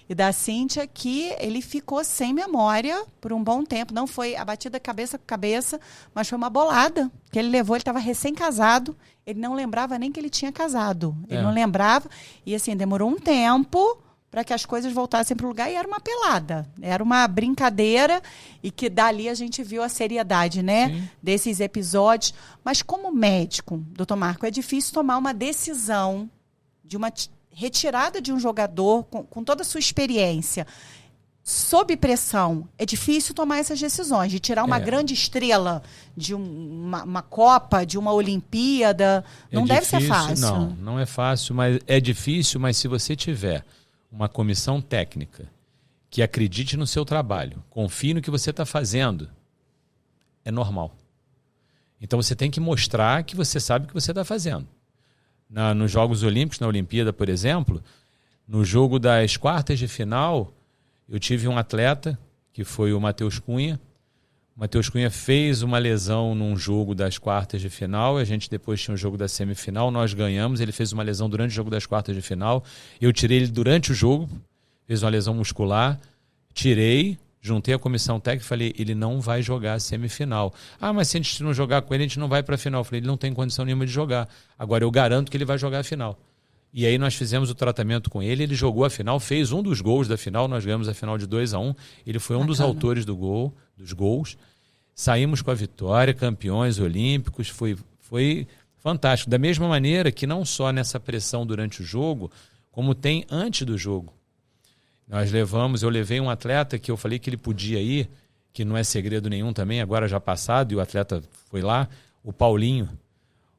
e da Cíntia, que ele ficou sem memória por um bom tempo. Não foi abatida cabeça com cabeça, mas foi uma bolada que ele levou. Ele estava recém-casado, ele não lembrava nem que ele tinha casado. Ele não lembrava, e assim, demorou um tempo para que as coisas voltassem para o lugar, e era uma pelada, era uma brincadeira, e que dali a gente viu a seriedade, né, Sim. desses episódios. Mas como médico, doutor Marco, é difícil tomar uma decisão de uma retirada de um jogador com toda a sua experiência, sob pressão. É difícil tomar essas decisões, de tirar uma grande estrela de uma Copa, de uma Olimpíada. Não deve ser fácil. Não é fácil, mas é difícil, mas se você tiver uma comissão técnica que acredite no seu trabalho, confie no que você está fazendo, é normal. Então você tem que mostrar que você sabe o que você está fazendo. Nos Jogos Olímpicos, na Olimpíada, por exemplo, no jogo das quartas de final, eu tive um atleta, que foi o Matheus Cunha. O Matheus Cunha fez uma lesão num jogo das quartas de final, a gente depois tinha o jogo da semifinal, nós ganhamos, ele fez uma lesão durante o jogo das quartas de final, eu tirei ele durante o jogo, fez uma lesão muscular, tirei, juntei a comissão técnica e falei, ele não vai jogar a semifinal. Mas se a gente não jogar com ele, a gente não vai para a final. Eu falei, ele não tem condição nenhuma de jogar, agora eu garanto que ele vai jogar a final. E aí nós fizemos o tratamento com ele, ele jogou a final, fez um dos gols da final, nós ganhamos a final de 2-1, ele foi um dos autores dos gols, saímos com a vitória, campeões olímpicos, foi fantástico. Da mesma maneira que não só nessa pressão durante o jogo, como tem antes do jogo. Eu levei um atleta que eu falei que ele podia ir, que não é segredo nenhum também, agora já passado, e o atleta foi lá, o Paulinho.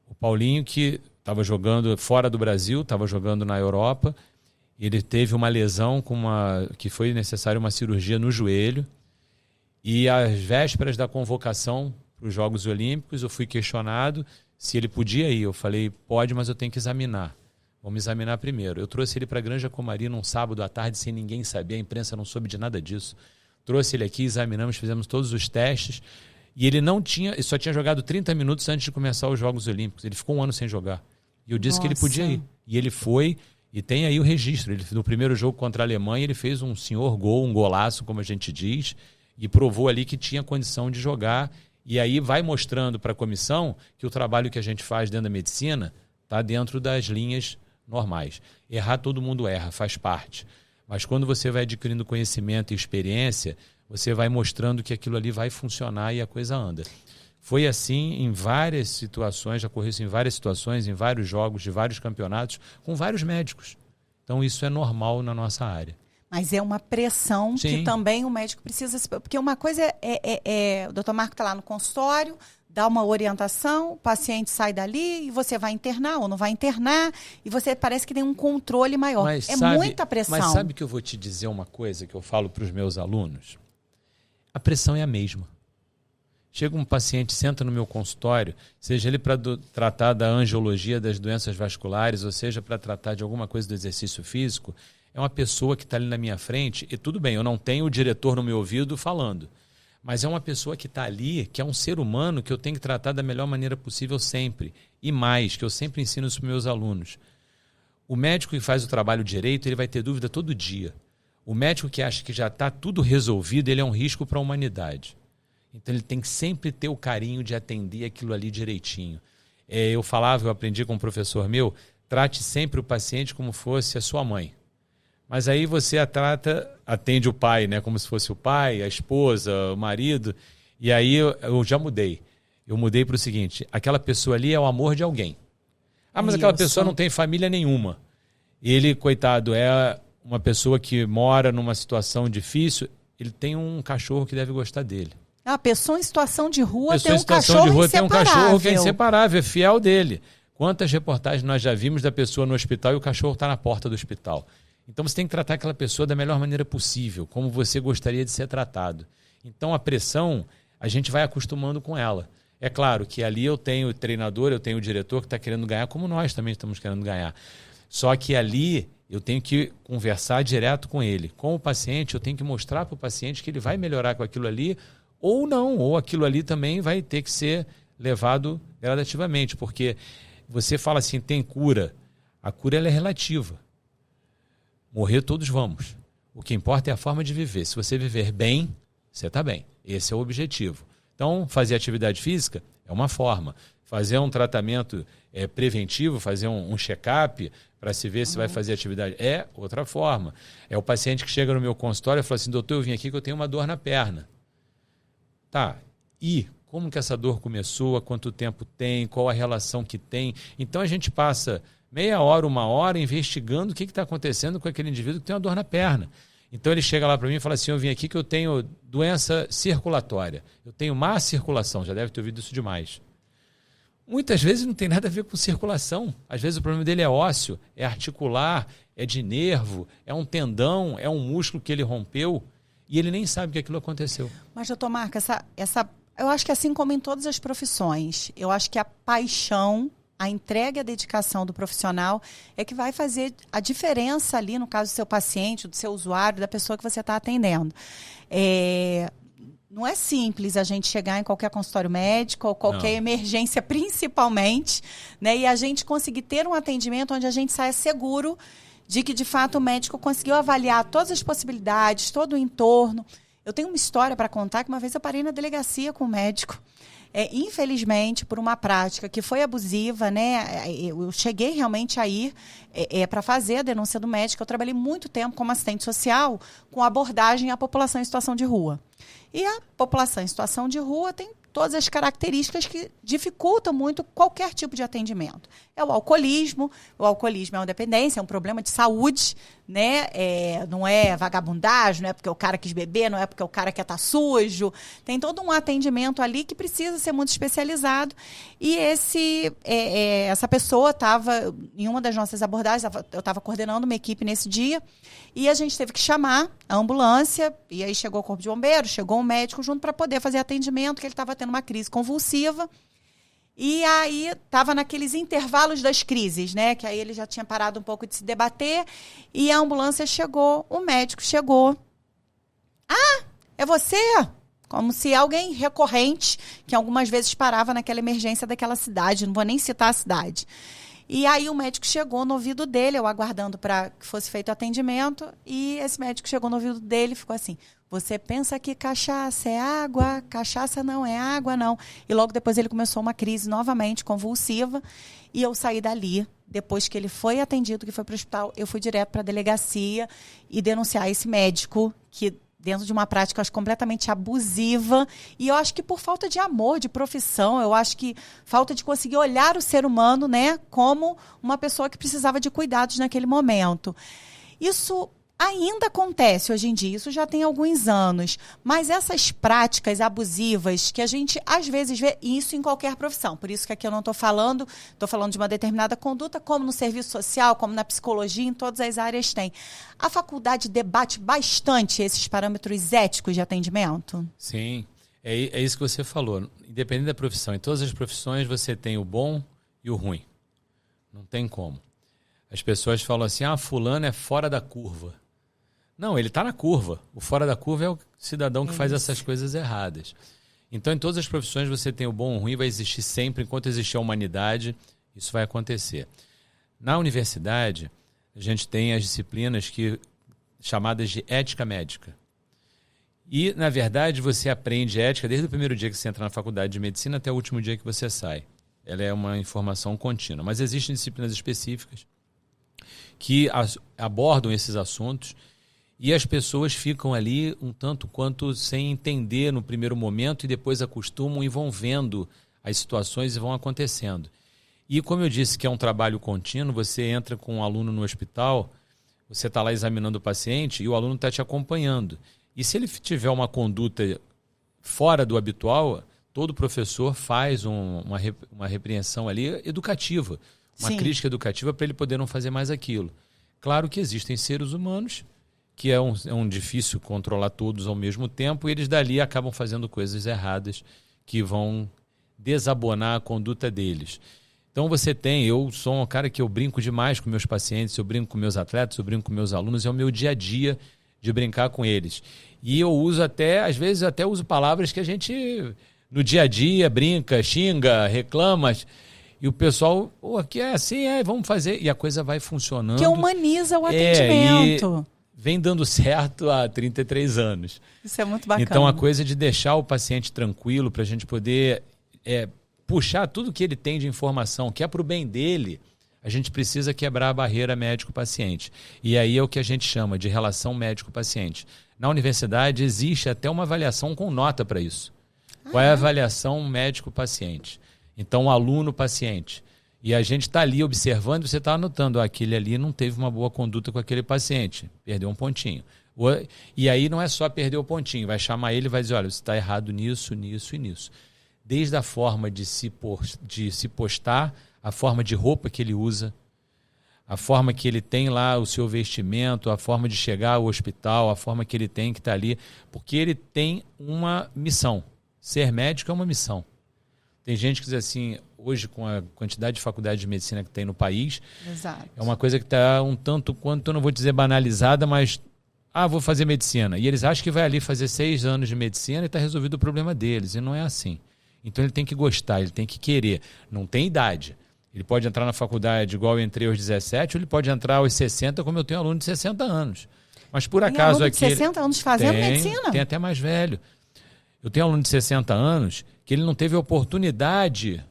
O Paulinho que estava jogando fora do Brasil, estava jogando na Europa, ele teve uma lesão que foi necessária uma cirurgia no joelho, e às vésperas da convocação para os Jogos Olímpicos, eu fui questionado se ele podia ir. Eu falei, pode, mas eu tenho que examinar. Vamos examinar primeiro. Eu trouxe ele para a Granja Comari num sábado à tarde, sem ninguém saber, a imprensa não soube de nada disso. Trouxe ele aqui, examinamos, fizemos todos os testes, e ele só tinha jogado 30 minutos antes de começar os Jogos Olímpicos. Ele ficou um ano sem jogar. E eu disse que ele podia ir. E ele foi, e tem aí o registro. No primeiro jogo contra a Alemanha, ele fez um senhor gol, um golaço, como a gente diz, e provou ali que tinha condição de jogar. E aí vai mostrando para a comissão que o trabalho que a gente faz dentro da medicina está dentro das linhas normais. Errar, todo mundo erra, faz parte. Mas quando você vai adquirindo conhecimento e experiência, você vai mostrando que aquilo ali vai funcionar e a coisa anda. Foi assim em várias situações, já ocorreu isso em várias situações, em vários jogos, de vários campeonatos, com vários médicos. Então, isso é normal na nossa área. Mas é uma pressão Sim. que também o médico precisa... Porque uma coisa o doutor Marco está lá no consultório, dá uma orientação, o paciente sai dali e você vai internar ou não vai internar, e você parece que tem um controle maior. Muita pressão. Mas sabe que eu vou te dizer uma coisa que eu falo para os meus alunos? A pressão é a mesma. Chega um paciente, senta no meu consultório, seja ele para tratar da angiologia das doenças vasculares, ou seja para tratar de alguma coisa do exercício físico, é uma pessoa que está ali na minha frente, e tudo bem, eu não tenho o diretor no meu ouvido falando, mas é uma pessoa que está ali, que é um ser humano que eu tenho que tratar da melhor maneira possível sempre. E mais, que eu sempre ensino isso para os meus alunos. O médico que faz o trabalho direito, ele vai ter dúvida todo dia. O médico que acha que já está tudo resolvido, ele é um risco para a humanidade. Então ele tem que sempre ter o carinho de atender aquilo ali direitinho. Eu aprendi com um professor meu, trate sempre o paciente como fosse a sua mãe. Mas aí você atende o pai, né, como se fosse o pai, a esposa, o marido. E aí eu já mudei. Eu mudei para o seguinte, aquela pessoa ali é o amor de alguém. Mas aquela pessoa não tem família nenhuma. Ele, coitado, é uma pessoa que mora numa situação difícil, ele tem um cachorro que deve gostar dele. A pessoa em situação de rua tem um cachorro que é inseparável, é fiel dele. Quantas reportagens nós já vimos da pessoa no hospital e o cachorro está na porta do hospital. Então você tem que tratar aquela pessoa da melhor maneira possível, como você gostaria de ser tratado. Então a pressão, a gente vai acostumando com ela. É claro que ali eu tenho o treinador, eu tenho o diretor que está querendo ganhar, como nós também estamos querendo ganhar. Só que ali eu tenho que conversar direto com ele. Com o paciente, eu tenho que mostrar para o paciente que ele vai melhorar com aquilo ali, ou não, ou aquilo ali também vai ter que ser levado gradativamente, porque você fala assim, tem cura, a cura ela é relativa. Morrer todos vamos. O que importa é a forma de viver. Se você viver bem, você está bem. Esse é o objetivo. Então, fazer atividade física é uma forma. Fazer um tratamento preventivo, fazer um check-up para se ver se vai fazer atividade é outra forma. É o paciente que chega no meu consultório e fala assim, doutor, eu vim aqui que eu tenho uma dor na perna. Tá, e como que essa dor começou, há quanto tempo tem, qual a relação que tem. Então a gente passa meia hora, uma hora investigando o que está acontecendo com aquele indivíduo que tem uma dor na perna. Então ele chega lá para mim e fala assim, eu vim aqui que eu tenho doença circulatória, eu tenho má circulação, já deve ter ouvido isso demais. Muitas vezes não tem nada a ver com circulação, às vezes o problema dele é ósseo, é articular, é de nervo, é um tendão, é um músculo que ele rompeu, e ele nem sabe que aquilo aconteceu. Mas, doutor Marco, eu acho que assim como em todas as profissões, eu acho que a paixão, a entrega e a dedicação do profissional é que vai fazer a diferença ali, no caso do seu paciente, do seu usuário, da pessoa que você está atendendo. Não é simples a gente chegar em qualquer consultório médico ou qualquer emergência, principalmente, né, e a gente conseguir ter um atendimento onde a gente saia seguro de que, de fato, o médico conseguiu avaliar todas as possibilidades, todo o entorno. Eu tenho uma história para contar que uma vez eu parei na delegacia com o médico. Infelizmente, por uma prática que foi abusiva, né? Eu cheguei realmente a ir para fazer a denúncia do médico. Eu trabalhei muito tempo como assistente social com abordagem à população em situação de rua. E a população em situação de rua tem todas as características que dificultam muito qualquer tipo de atendimento. É o alcoolismo é uma dependência, é um problema de saúde, né? Não é vagabundagem, não é porque o cara quis beber, não é porque o cara quer estar sujo. Tem todo um atendimento ali que precisa ser muito especializado. E essa pessoa estava, em uma das nossas abordagens, eu estava coordenando uma equipe nesse dia, e a gente teve que chamar a ambulância, e aí chegou o corpo de bombeiros, chegou um médico junto para poder fazer atendimento, que ele estava tendo uma crise convulsiva. E aí estava naqueles intervalos das crises, né? Que aí ele já tinha parado um pouco de se debater, e a ambulância chegou, o médico chegou. Ah, é você? Como se alguém recorrente, que algumas vezes parava naquela emergência daquela cidade, não vou nem citar a cidade. E aí o médico chegou no ouvido dele, eu aguardando para que fosse feito o atendimento, e esse médico chegou no ouvido dele e ficou assim, você pensa que cachaça é água, cachaça não é água, não. E logo depois ele começou uma crise novamente convulsiva, e eu saí dali. Depois que ele foi atendido, que foi para o hospital, eu fui direto para a delegacia e denunciar esse médico que dentro de uma prática, acho, completamente abusiva. E eu acho que por falta de amor, de profissão, eu acho que falta de conseguir olhar o ser humano, né, como uma pessoa que precisava de cuidados naquele momento. Isso ainda acontece hoje em dia, isso já tem alguns anos, mas essas práticas abusivas que a gente às vezes vê isso em qualquer profissão, por isso que aqui eu não estou falando de uma determinada conduta, como no serviço social, como na psicologia, em todas as áreas tem. A faculdade debate bastante esses parâmetros éticos de atendimento? Sim, é isso que você falou, independente da profissão, em todas as profissões você tem o bom e o ruim, não tem como. As pessoas falam assim, fulano é fora da curva. Não, ele está na curva. O fora da curva é o cidadão que faz essas coisas erradas. Então, em todas as profissões, você tem o bom e o ruim, vai existir sempre. Enquanto existir a humanidade, isso vai acontecer. Na universidade, a gente tem as disciplinas chamadas de ética médica. E, na verdade, você aprende ética desde o primeiro dia que você entra na faculdade de medicina até o último dia que você sai. Ela é uma informação contínua. Mas existem disciplinas específicas que abordam esses assuntos. E as pessoas ficam ali um tanto quanto sem entender no primeiro momento e depois acostumam e vão vendo as situações e vão acontecendo. E como eu disse que é um trabalho contínuo, você entra com um aluno no hospital, você está lá examinando o paciente e o aluno está te acompanhando. E se ele tiver uma conduta fora do habitual, todo professor faz uma repreensão ali educativa, uma crítica educativa para ele poder não fazer mais aquilo. Claro que existem seres humanos que é um difícil controlar todos ao mesmo tempo, e eles dali acabam fazendo coisas erradas que vão desabonar a conduta deles. Então eu sou um cara que eu brinco demais com meus pacientes, eu brinco com meus atletas, eu brinco com meus alunos, é o meu dia a dia de brincar com eles. E eu uso às vezes uso palavras que a gente no dia a dia brinca, xinga, reclama, e o pessoal, aqui é assim, vamos fazer, e a coisa vai funcionando. Que humaniza o atendimento. Vem dando certo há 33 anos. Isso é muito bacana. Então, a coisa de deixar o paciente tranquilo para a gente poder puxar tudo que ele tem de informação, que é para o bem dele, a gente precisa quebrar a barreira médico-paciente. E aí é o que a gente chama de relação médico-paciente. Na universidade existe até uma avaliação com nota para isso. Qual é a avaliação médico-paciente? Então, aluno-paciente. E a gente está ali observando, você está anotando, aquele ali não teve uma boa conduta com aquele paciente, perdeu um pontinho. E aí não é só perder o pontinho, vai chamar ele e vai dizer, olha, você está errado nisso, nisso e nisso. Desde a forma de se postar, a forma de roupa que ele usa, a forma que ele tem lá o seu vestimento, a forma de chegar ao hospital, a forma que ele tem que estar ali, porque ele tem uma missão. Ser médico é uma missão. Tem gente que diz assim, hoje com a quantidade de faculdade de medicina que tem no país, Exato. É uma coisa que está um tanto quanto, eu não vou dizer banalizada, mas vou fazer medicina. E eles acham que vai ali fazer 6 anos de medicina e está resolvido o problema deles. E não é assim. Então ele tem que gostar, ele tem que querer. Não tem idade. Ele pode entrar na faculdade igual eu entrei aos 17, ou ele pode entrar aos 60, como eu tenho aluno de 60 anos. Mas por acaso aluno de 60 anos fazendo medicina? Tem até mais velho. Eu tenho aluno de 60 anos que ele não teve oportunidade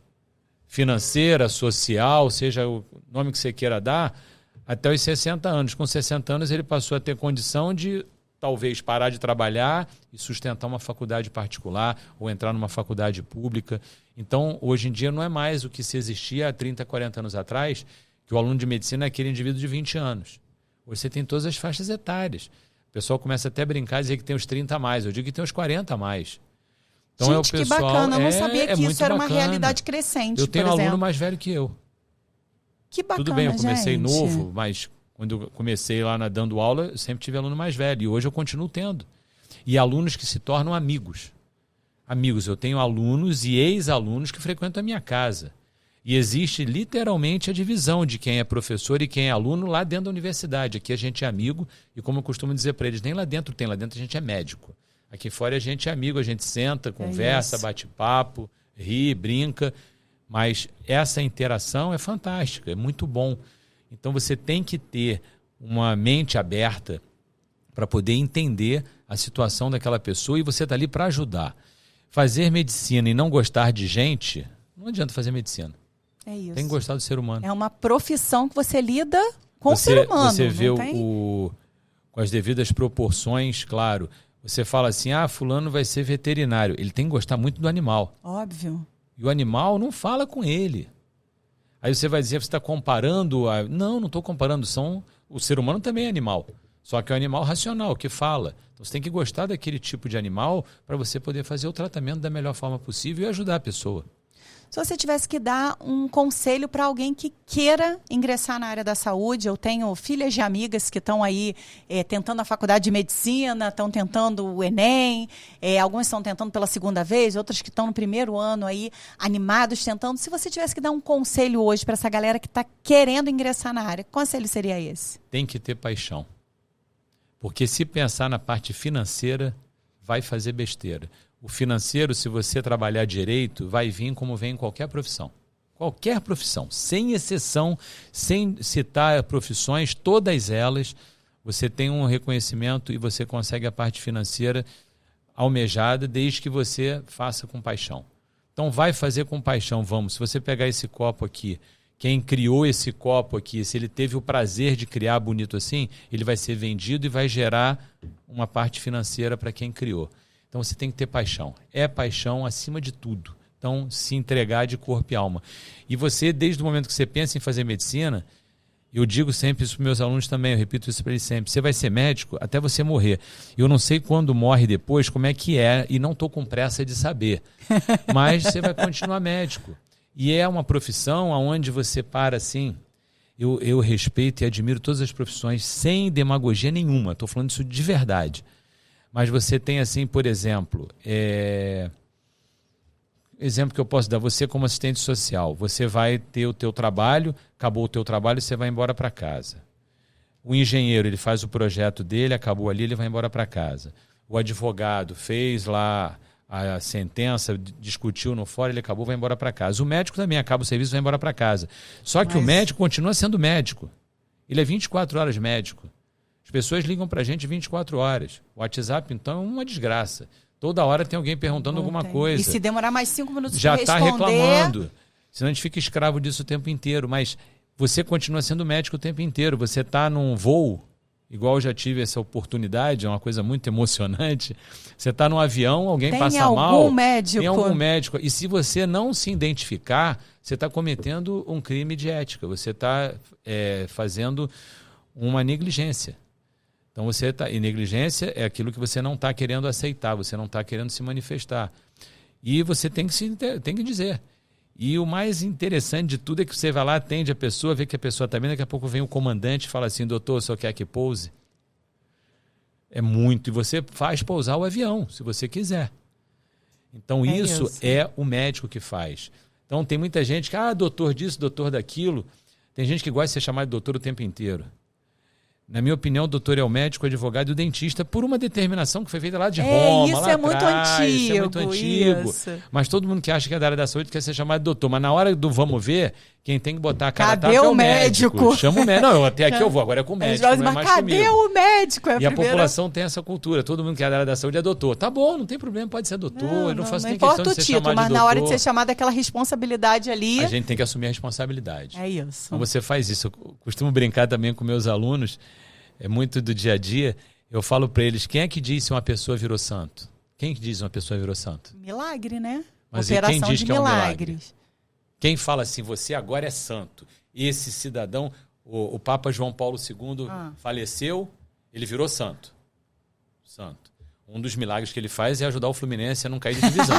financeira, social, seja o nome que você queira dar, até os 60 anos. Com 60 anos ele passou a ter condição de talvez parar de trabalhar e sustentar uma faculdade particular ou entrar numa faculdade pública. Então, hoje em dia não é mais o que se existia há 30, 40 anos atrás, que o aluno de medicina é aquele indivíduo de 20 anos. Hoje você tem todas as faixas etárias. O pessoal começa até a brincar e dizer que tem os 30 a mais. Eu digo que tem os 40 a mais. Então, gente, que bacana. Eu não sabia que isso era uma realidade crescente, eu tenho um aluno mais velho que eu. Que bacana, tudo bem, eu comecei gente. novo, mas quando eu comecei lá dando aula, eu sempre tive aluno mais velho. E hoje eu continuo tendo. E alunos que se tornam amigos. Amigos, eu tenho alunos e ex-alunos que frequentam a minha casa. E existe literalmente a divisão de quem é professor e quem é aluno lá dentro da universidade. Aqui a gente é amigo e, como eu costumo dizer para eles, nem lá dentro tem, lá dentro a gente é médico. Aqui fora a gente é amigo, a gente senta, conversa, bate papo, ri, brinca. Mas essa interação é fantástica, é muito bom. Então você tem que ter uma mente aberta para poder entender a situação daquela pessoa e você está ali para ajudar. Fazer medicina e não gostar de gente, não adianta fazer medicina. É isso. Tem que gostar do ser humano. É uma profissão que você lida com o ser humano. Você vê com as devidas proporções, claro. Você fala assim, fulano vai ser veterinário. Ele tem que gostar muito do animal. Óbvio. E o animal não fala com ele. Aí você vai dizer, você está comparando... Não estou comparando. O ser humano também é animal. Só que é um animal racional, que fala. Então você tem que gostar daquele tipo de animal para você poder fazer o tratamento da melhor forma possível e ajudar a pessoa. Se você tivesse que dar um conselho para alguém que queira ingressar na área da saúde, eu tenho filhas de amigas que estão aí tentando a faculdade de medicina, estão tentando o Enem, algumas estão tentando pela segunda vez, outras que estão no primeiro ano aí, animados, tentando. Se você tivesse que dar um conselho hoje para essa galera que está querendo ingressar na área, que conselho seria esse? Tem que ter paixão. Porque se pensar na parte financeira, vai fazer besteira. O financeiro, se você trabalhar direito, vai vir como vem em qualquer profissão. Qualquer profissão, sem exceção, sem citar profissões, todas elas, você tem um reconhecimento e você consegue a parte financeira almejada, desde que você faça com paixão. Então vai fazer com paixão, vamos. Se você pegar esse copo aqui, quem criou esse copo aqui, se ele teve o prazer de criar bonito assim, ele vai ser vendido e vai gerar uma parte financeira para quem criou. Então você tem que ter paixão. É paixão acima de tudo. Então, se entregar de corpo e alma. E você, desde o momento que você pensa em fazer medicina, eu digo sempre isso para os meus alunos também, eu repito isso para eles sempre, você vai ser médico até você morrer. Eu não sei quando morre depois, como é que é, e não estou com pressa de saber. Mas você vai continuar médico. E é uma profissão onde você para assim... Eu respeito e admiro todas as profissões sem demagogia nenhuma. Estou falando isso de verdade. Mas você tem assim, por exemplo, exemplo que eu posso dar, você como assistente social, você vai ter o teu trabalho, acabou o teu trabalho e você vai embora para casa. O engenheiro, ele faz o projeto dele, acabou ali, ele vai embora para casa. O advogado fez lá a sentença, discutiu no fórum, ele acabou, vai embora para casa. O médico também acaba o serviço, vai embora para casa. Só que o médico continua sendo médico. Ele é 24 horas médico. As pessoas ligam para a gente 24 horas. O WhatsApp, então, é uma desgraça. Toda hora tem alguém perguntando alguma coisa. E se demorar mais 5 minutos já para responder... Já está reclamando. Senão a gente fica escravo disso o tempo inteiro. Mas você continua sendo médico o tempo inteiro. Você está num voo, igual eu já tive essa oportunidade, é uma coisa muito emocionante. Você está num avião, alguém passa mal. Tem algum médico. E se você não se identificar, você está cometendo um crime de ética. Você está fazendo uma negligência. Então e negligência é aquilo que você não está querendo aceitar, você não está querendo se manifestar. E você tem que dizer. E o mais interessante de tudo é que você vai lá, atende a pessoa, vê que a pessoa está bem, daqui a pouco vem o comandante e fala assim, doutor, só quer que pouse? É muito. E você faz pousar o avião, se você quiser. Então isso é o médico que faz. Então tem muita gente que, doutor disso, doutor daquilo. Tem gente que gosta de ser chamado de doutor o tempo inteiro. Na minha opinião, o doutor é o médico, o advogado e o dentista por uma determinação que foi feita lá de Roma. Isso lá é muito atrás, antigo. Isso é muito antigo. Isso. Mas todo mundo que acha que é da área da saúde quer ser chamado de doutor. Mas na hora do vamos ver, quem tem que botar a cara cadê tapa o é o médico. Chama o médico. Não, até aqui eu vou, agora é com o médico, não é mais cadê comigo. o médico? A população tem essa cultura. Todo mundo que é da área da saúde é doutor. Tá bom, não tem problema, pode ser doutor. Não faço nem questão de ser chamado de doutor. Não importa o título, mas na hora de ser chamado aquela responsabilidade ali... A gente tem que assumir a responsabilidade. É isso. Então você faz isso. Eu costumo brincar também com meus alunos. É muito do dia a dia. Eu falo para eles, quem é que diz se uma pessoa virou santo? Quem que diz se uma pessoa virou santo? Milagre, né? Mas operação quem diz de que milagres. É um milagre? Quem fala assim, você agora é santo. Esse cidadão, o Papa João Paulo II faleceu, ele virou santo. Santo. Um dos milagres que ele faz é ajudar o Fluminense a não cair de divisão.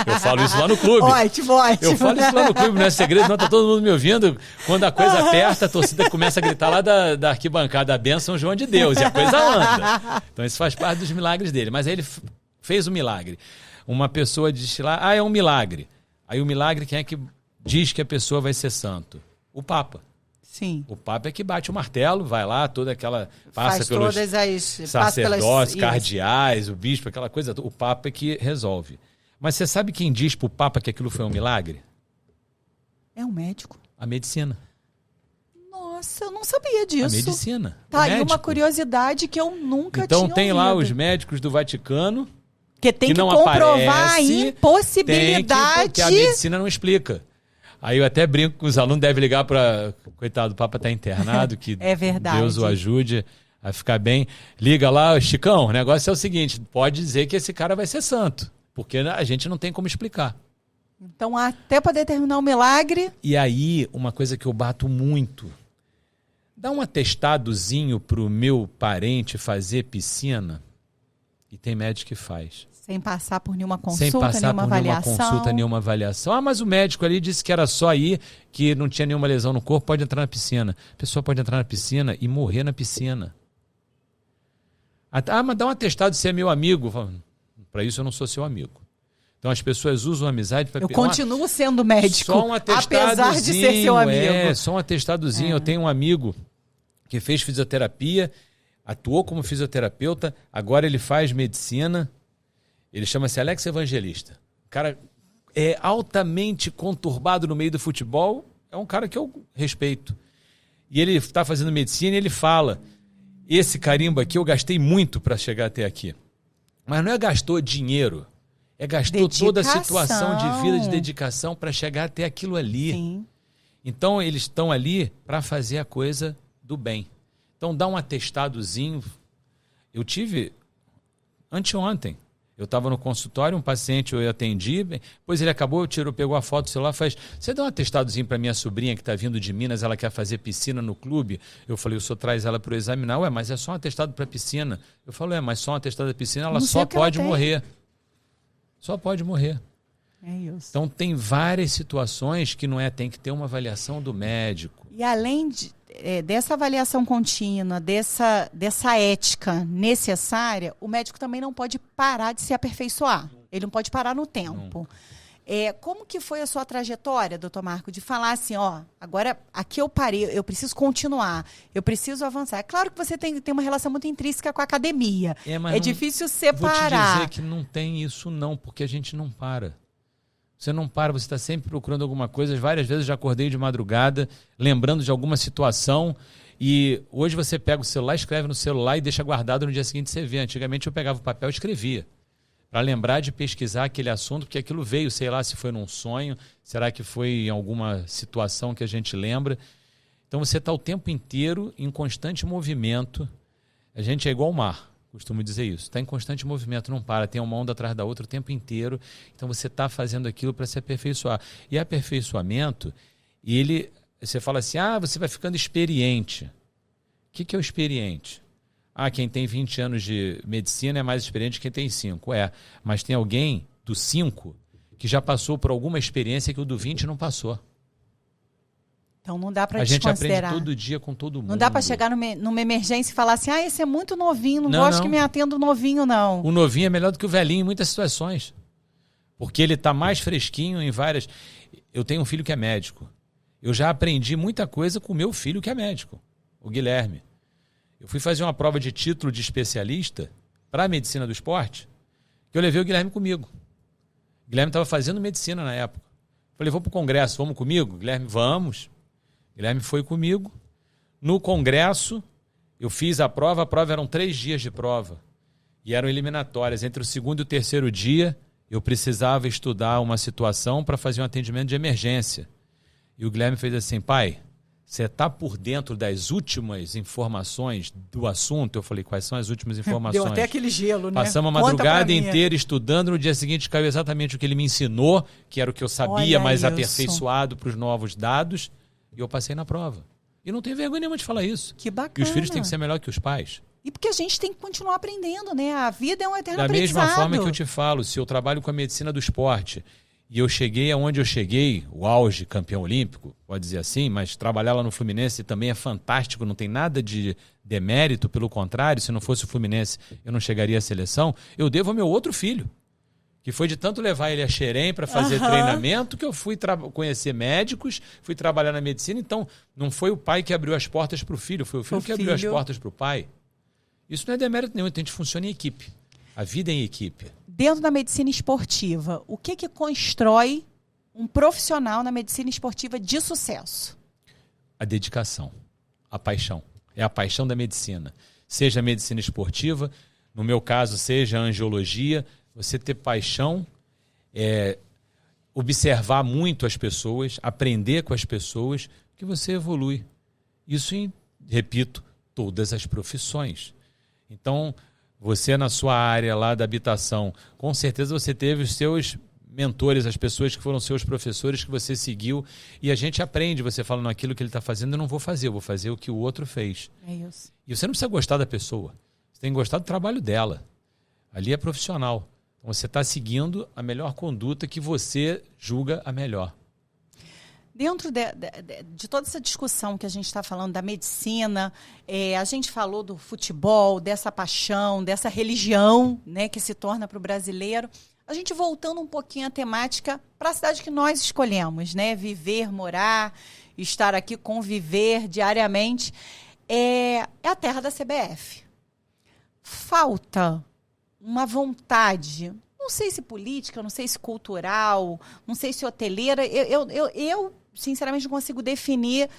Eu falo isso lá no clube. Ótimo. Eu falo isso lá no clube, não é segredo, não, tá todo mundo me ouvindo. Quando a coisa aperta, a torcida começa a gritar lá da arquibancada, a bênção João de Deus, e a coisa anda. Então isso faz parte dos milagres dele. Mas aí ele fez um milagre. Uma pessoa disse lá, é um milagre. Aí o milagre, quem é que diz que a pessoa vai ser santo? O Papa. Sim. O Papa é que bate o martelo, vai lá, toda aquela... Faz pelos todas as... sacerdotes, cardeais, o bispo, aquela coisa. O Papa é que resolve. Mas você sabe quem diz para o Papa que aquilo foi um milagre? É um médico. A medicina. Nossa, eu não sabia disso. A medicina. Tá aí uma curiosidade que eu nunca tinha ouvido. Então tem lá os médicos do Vaticano... Que tem que não comprovar aparece, a impossibilidade... porque a medicina não explica. Aí eu até brinco que os alunos devem ligar para... Coitado, o Papa está internado, que é verdade. Deus o ajude a ficar bem. Liga lá, Chicão, o negócio é o seguinte, pode dizer que esse cara vai ser santo, porque a gente não tem como explicar. Então, até para determinar o milagre... E aí, uma coisa que eu bato muito, dá um atestadozinho pro meu parente fazer piscina, e tem médico que faz. Sem passar por nenhuma consulta, Sem passar nenhuma por nenhuma avaliação. consulta, nenhuma avaliação. Ah, mas o médico ali disse que era só aí, que não tinha nenhuma lesão no corpo, pode entrar na piscina. A pessoa pode entrar na piscina e morrer na piscina. Ah, mas dá um atestado se é meu amigo. Para isso eu não sou seu amigo. Então as pessoas usam a amizade para... Eu continuo sendo médico, só um apesar de ser seu amigo. Só um atestadozinho. Eu tenho um amigo que fez fisioterapia, atuou como fisioterapeuta, agora ele faz medicina. Ele chama-se Alex Evangelista. O cara é altamente conturbado no meio do futebol. É um cara que eu respeito. E ele está fazendo medicina e ele fala: esse carimbo aqui eu gastei muito para chegar até aqui. Mas não é gastou dinheiro. É gastou toda a situação de vida, de dedicação para chegar até aquilo ali. Sim. Então eles estão ali para fazer a coisa do bem. Então dá um atestadozinho. Eu tive anteontem. Eu estava no consultório, um paciente eu atendi, depois ele acabou, pegou a foto do celular e faz: você dá um atestadozinho para minha sobrinha que está vindo de Minas, ela quer fazer piscina no clube? Eu falei: o senhor traz ela para eu examinar. Ué, mas é só um atestado para piscina. Eu falei: mas só um atestado para piscina, ela só pode morrer. Só pode morrer. É isso. Então tem várias situações que não é, tem que ter uma avaliação do médico. E além dessa avaliação contínua, dessa ética necessária, o médico também não pode parar de se aperfeiçoar. Ele não pode parar no tempo. Como que foi a sua trajetória, doutor Marco, de falar assim, agora aqui eu parei, eu preciso continuar, eu preciso avançar. É claro que você tem uma relação muito intrínseca com a academia. É difícil separar. Vou te dizer que não tem isso não, porque a gente não para. Você não para, você está sempre procurando alguma coisa. Várias vezes já acordei de madrugada, lembrando de alguma situação. E hoje você pega o celular, escreve no celular e deixa guardado, no dia seguinte você vê. Antigamente eu pegava o papel e escrevia, para lembrar de pesquisar aquele assunto, porque aquilo veio, sei lá, se foi num sonho, será que foi em alguma situação que a gente lembra. Então você está o tempo inteiro em constante movimento. A gente é igual ao mar. Costumo dizer isso. Está em constante movimento, não para. Tem uma onda atrás da outra o tempo inteiro. Então você está fazendo aquilo para se aperfeiçoar. E aperfeiçoamento, você fala assim, você vai ficando experiente. O que é o experiente? Quem tem 20 anos de medicina é mais experiente que quem tem 5. Mas tem alguém do 5 que já passou por alguma experiência que o do 20 não passou. Então não dá para desconsiderar. A gente aprende todo dia com todo mundo. Não dá para chegar numa emergência e falar assim, esse é muito novinho, não gosto que me atenda o novinho, não. O novinho é melhor do que o velhinho em muitas situações. Porque ele está mais fresquinho em várias... Eu tenho um filho que é médico. Eu já aprendi muita coisa com o meu filho que é médico, o Guilherme. Eu fui fazer uma prova de título de especialista para a medicina do esporte, que eu levei o Guilherme comigo. O Guilherme estava fazendo medicina na época. Falei, vou para o congresso, vamos comigo? Guilherme, vamos. Guilherme foi comigo. No congresso, eu fiz a prova eram 3 dias de prova. E eram eliminatórias. Entre o segundo e o terceiro dia, eu precisava estudar uma situação para fazer um atendimento de emergência. E o Guilherme fez assim, pai, você está por dentro das últimas informações do assunto? Eu falei, quais são as últimas informações? Deu até aquele gelo, né? Passamos a madrugada inteira estudando, no dia seguinte caiu exatamente o que ele me ensinou, que era o que eu sabia, mas aperfeiçoado para os novos dados, e eu passei na prova. E não tenho vergonha nenhuma de falar isso. Que bacana. E os filhos têm que ser melhor que os pais. E porque a gente tem que continuar aprendendo, né? A vida é um eterno aprendizado. Da mesma forma que eu te falo, se eu trabalho com a medicina do esporte e eu cheguei aonde eu cheguei, o auge, campeão olímpico, pode dizer assim, mas trabalhar lá no Fluminense também é fantástico, não tem nada de demérito, pelo contrário, se não fosse o Fluminense eu não chegaria à seleção, eu devo ao meu outro filho, que foi de tanto levar ele a Xerém para fazer treinamento, que eu fui conhecer médicos, fui trabalhar na medicina, então não foi o pai que abriu as portas para o filho, foi o filho que abriu as portas para o pai. Isso não é demérito nenhum, então a gente funciona em equipe. A vida é em equipe. Dentro da medicina esportiva, o que constrói um profissional na medicina esportiva de sucesso? A dedicação, a paixão. É a paixão da medicina. Seja a medicina esportiva, no meu caso, seja a angiologia, você ter paixão, observar muito as pessoas, aprender com as pessoas, que você evolui. Isso, repito, todas as profissões. Então, você na sua área lá da habitação, com certeza você teve os seus mentores, as pessoas que foram seus professores que você seguiu, e a gente aprende, você fala, não, aquilo que ele está fazendo eu não vou fazer, eu vou fazer o que o outro fez. É isso. E você não precisa gostar da pessoa, você tem que gostar do trabalho dela. Ali é profissional. Então você está seguindo a melhor conduta que você julga a melhor. Dentro de toda essa discussão que a gente está falando da medicina, a gente falou do futebol, dessa paixão, dessa religião, né, que se torna para o brasileiro. A gente voltando um pouquinho à temática para a cidade que nós escolhemos, né? Viver, morar, estar aqui, conviver diariamente. É a terra da CBF. Falta uma vontade, não sei se política, não sei se cultural, não sei se hoteleira. Eu sinceramente, não consigo definir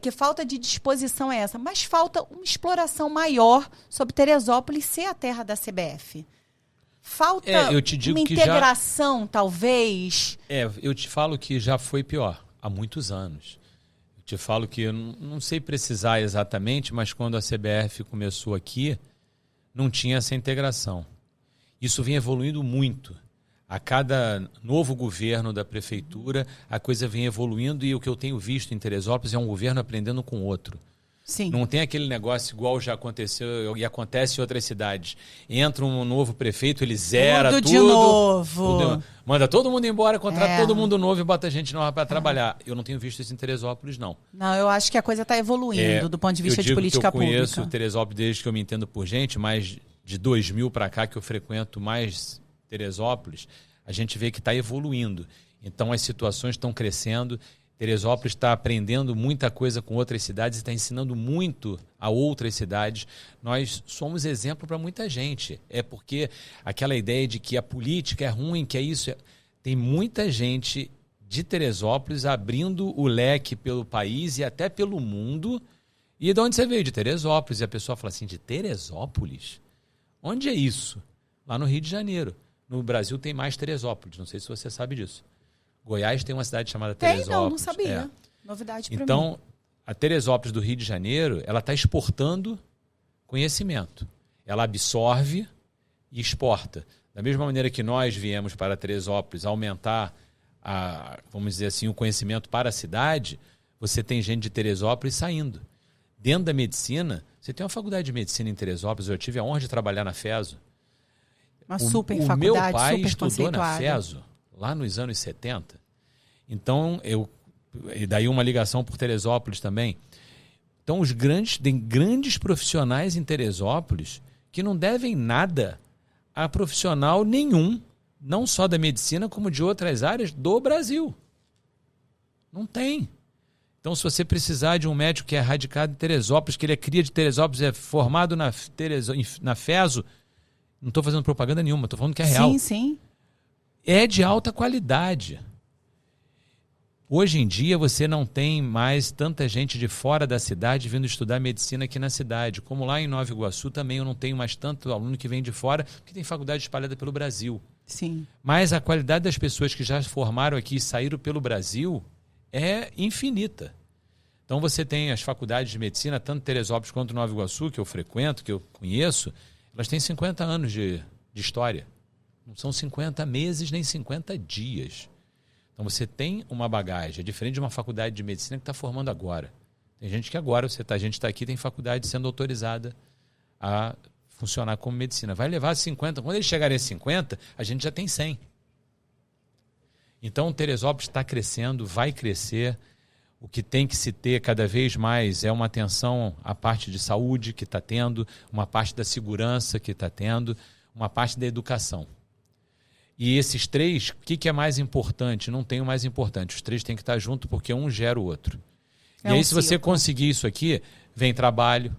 que falta de disposição é essa, mas falta uma exploração maior sobre Teresópolis ser a terra da CBF. Falta eu te digo uma que integração, talvez. Eu te falo que já foi pior, há muitos anos. Eu te falo que eu não sei precisar exatamente, mas quando a CBF começou aqui, não tinha essa integração. Isso vem evoluindo muito. A cada novo governo da prefeitura, a coisa vem evoluindo e o que eu tenho visto em Teresópolis é um governo aprendendo com o outro. Sim. Não tem aquele negócio igual já aconteceu e acontece em outras cidades. Entra um novo prefeito, ele zera tudo. De novo. Manda todo mundo embora, contrata todo mundo novo e bota gente nova para trabalhar. Eu não tenho visto isso em Teresópolis, não. Não, eu acho que a coisa está evoluindo do ponto de vista de política pública. Eu conheço Teresópolis desde que eu me entendo por gente, mas de 2000 para cá que eu frequento mais Teresópolis, a gente vê que está evoluindo. Então as situações estão crescendo. Teresópolis está aprendendo muita coisa com outras cidades e está ensinando muito a outras cidades. Nós somos exemplo para muita gente. É porque aquela ideia de que a política é ruim, que é isso... Tem muita gente de Teresópolis abrindo o leque pelo país e até pelo mundo. E de onde você veio? De Teresópolis. E a pessoa fala assim, de Teresópolis? Onde é isso? Lá no Rio de Janeiro. No Brasil tem mais Teresópolis. Não sei se você sabe disso. Goiás tem uma cidade chamada Teresópolis. Não sabia. Novidade para mim. Então, a Teresópolis do Rio de Janeiro, ela está exportando conhecimento. Ela absorve e exporta. Da mesma maneira que nós viemos para Teresópolis aumentar, vamos dizer assim, o conhecimento para a cidade, você tem gente de Teresópolis saindo. Dentro da medicina, você tem uma faculdade de medicina em Teresópolis, eu tive a honra de trabalhar na FESO. Uma super faculdade, o meu pai super estudou na FESO lá nos anos 70. Então, e daí uma ligação por Teresópolis também. Então, tem grandes profissionais em Teresópolis que não devem nada a profissional nenhum, não só da medicina, como de outras áreas do Brasil. Não tem. Então, se você precisar de um médico que é radicado em Teresópolis, que ele é cria de Teresópolis, é formado na FESO, não estou fazendo propaganda nenhuma, estou falando que é real. Sim, sim. É de alta qualidade. Hoje em dia você não tem mais tanta gente de fora da cidade vindo estudar medicina aqui na cidade. Como lá em Nova Iguaçu também eu não tenho mais tanto aluno que vem de fora, porque tem faculdade espalhada pelo Brasil. Sim. Mas a qualidade das pessoas que já formaram aqui e saíram pelo Brasil é infinita. Então você tem as faculdades de medicina, tanto Teresópolis quanto Nova Iguaçu, que eu frequento, que eu conheço, elas têm 50 anos de história. Não são 50 meses nem 50 dias. Então você tem uma bagagem, é diferente de uma faculdade de medicina que está formando agora. Tem gente que agora, a gente está aqui, tem faculdade sendo autorizada a funcionar como medicina. Vai levar 50, quando eles chegarem a 50, a gente já tem 100. Então Teresópolis está crescendo, vai crescer. O que tem que se ter cada vez mais é uma atenção à parte de saúde que está tendo, uma parte da segurança que está tendo, uma parte da educação. E esses três, o que é mais importante? Não tem o mais importante. Os três têm que estar juntos porque um gera o outro. E aí, se você conseguir isso aqui, vem trabalho,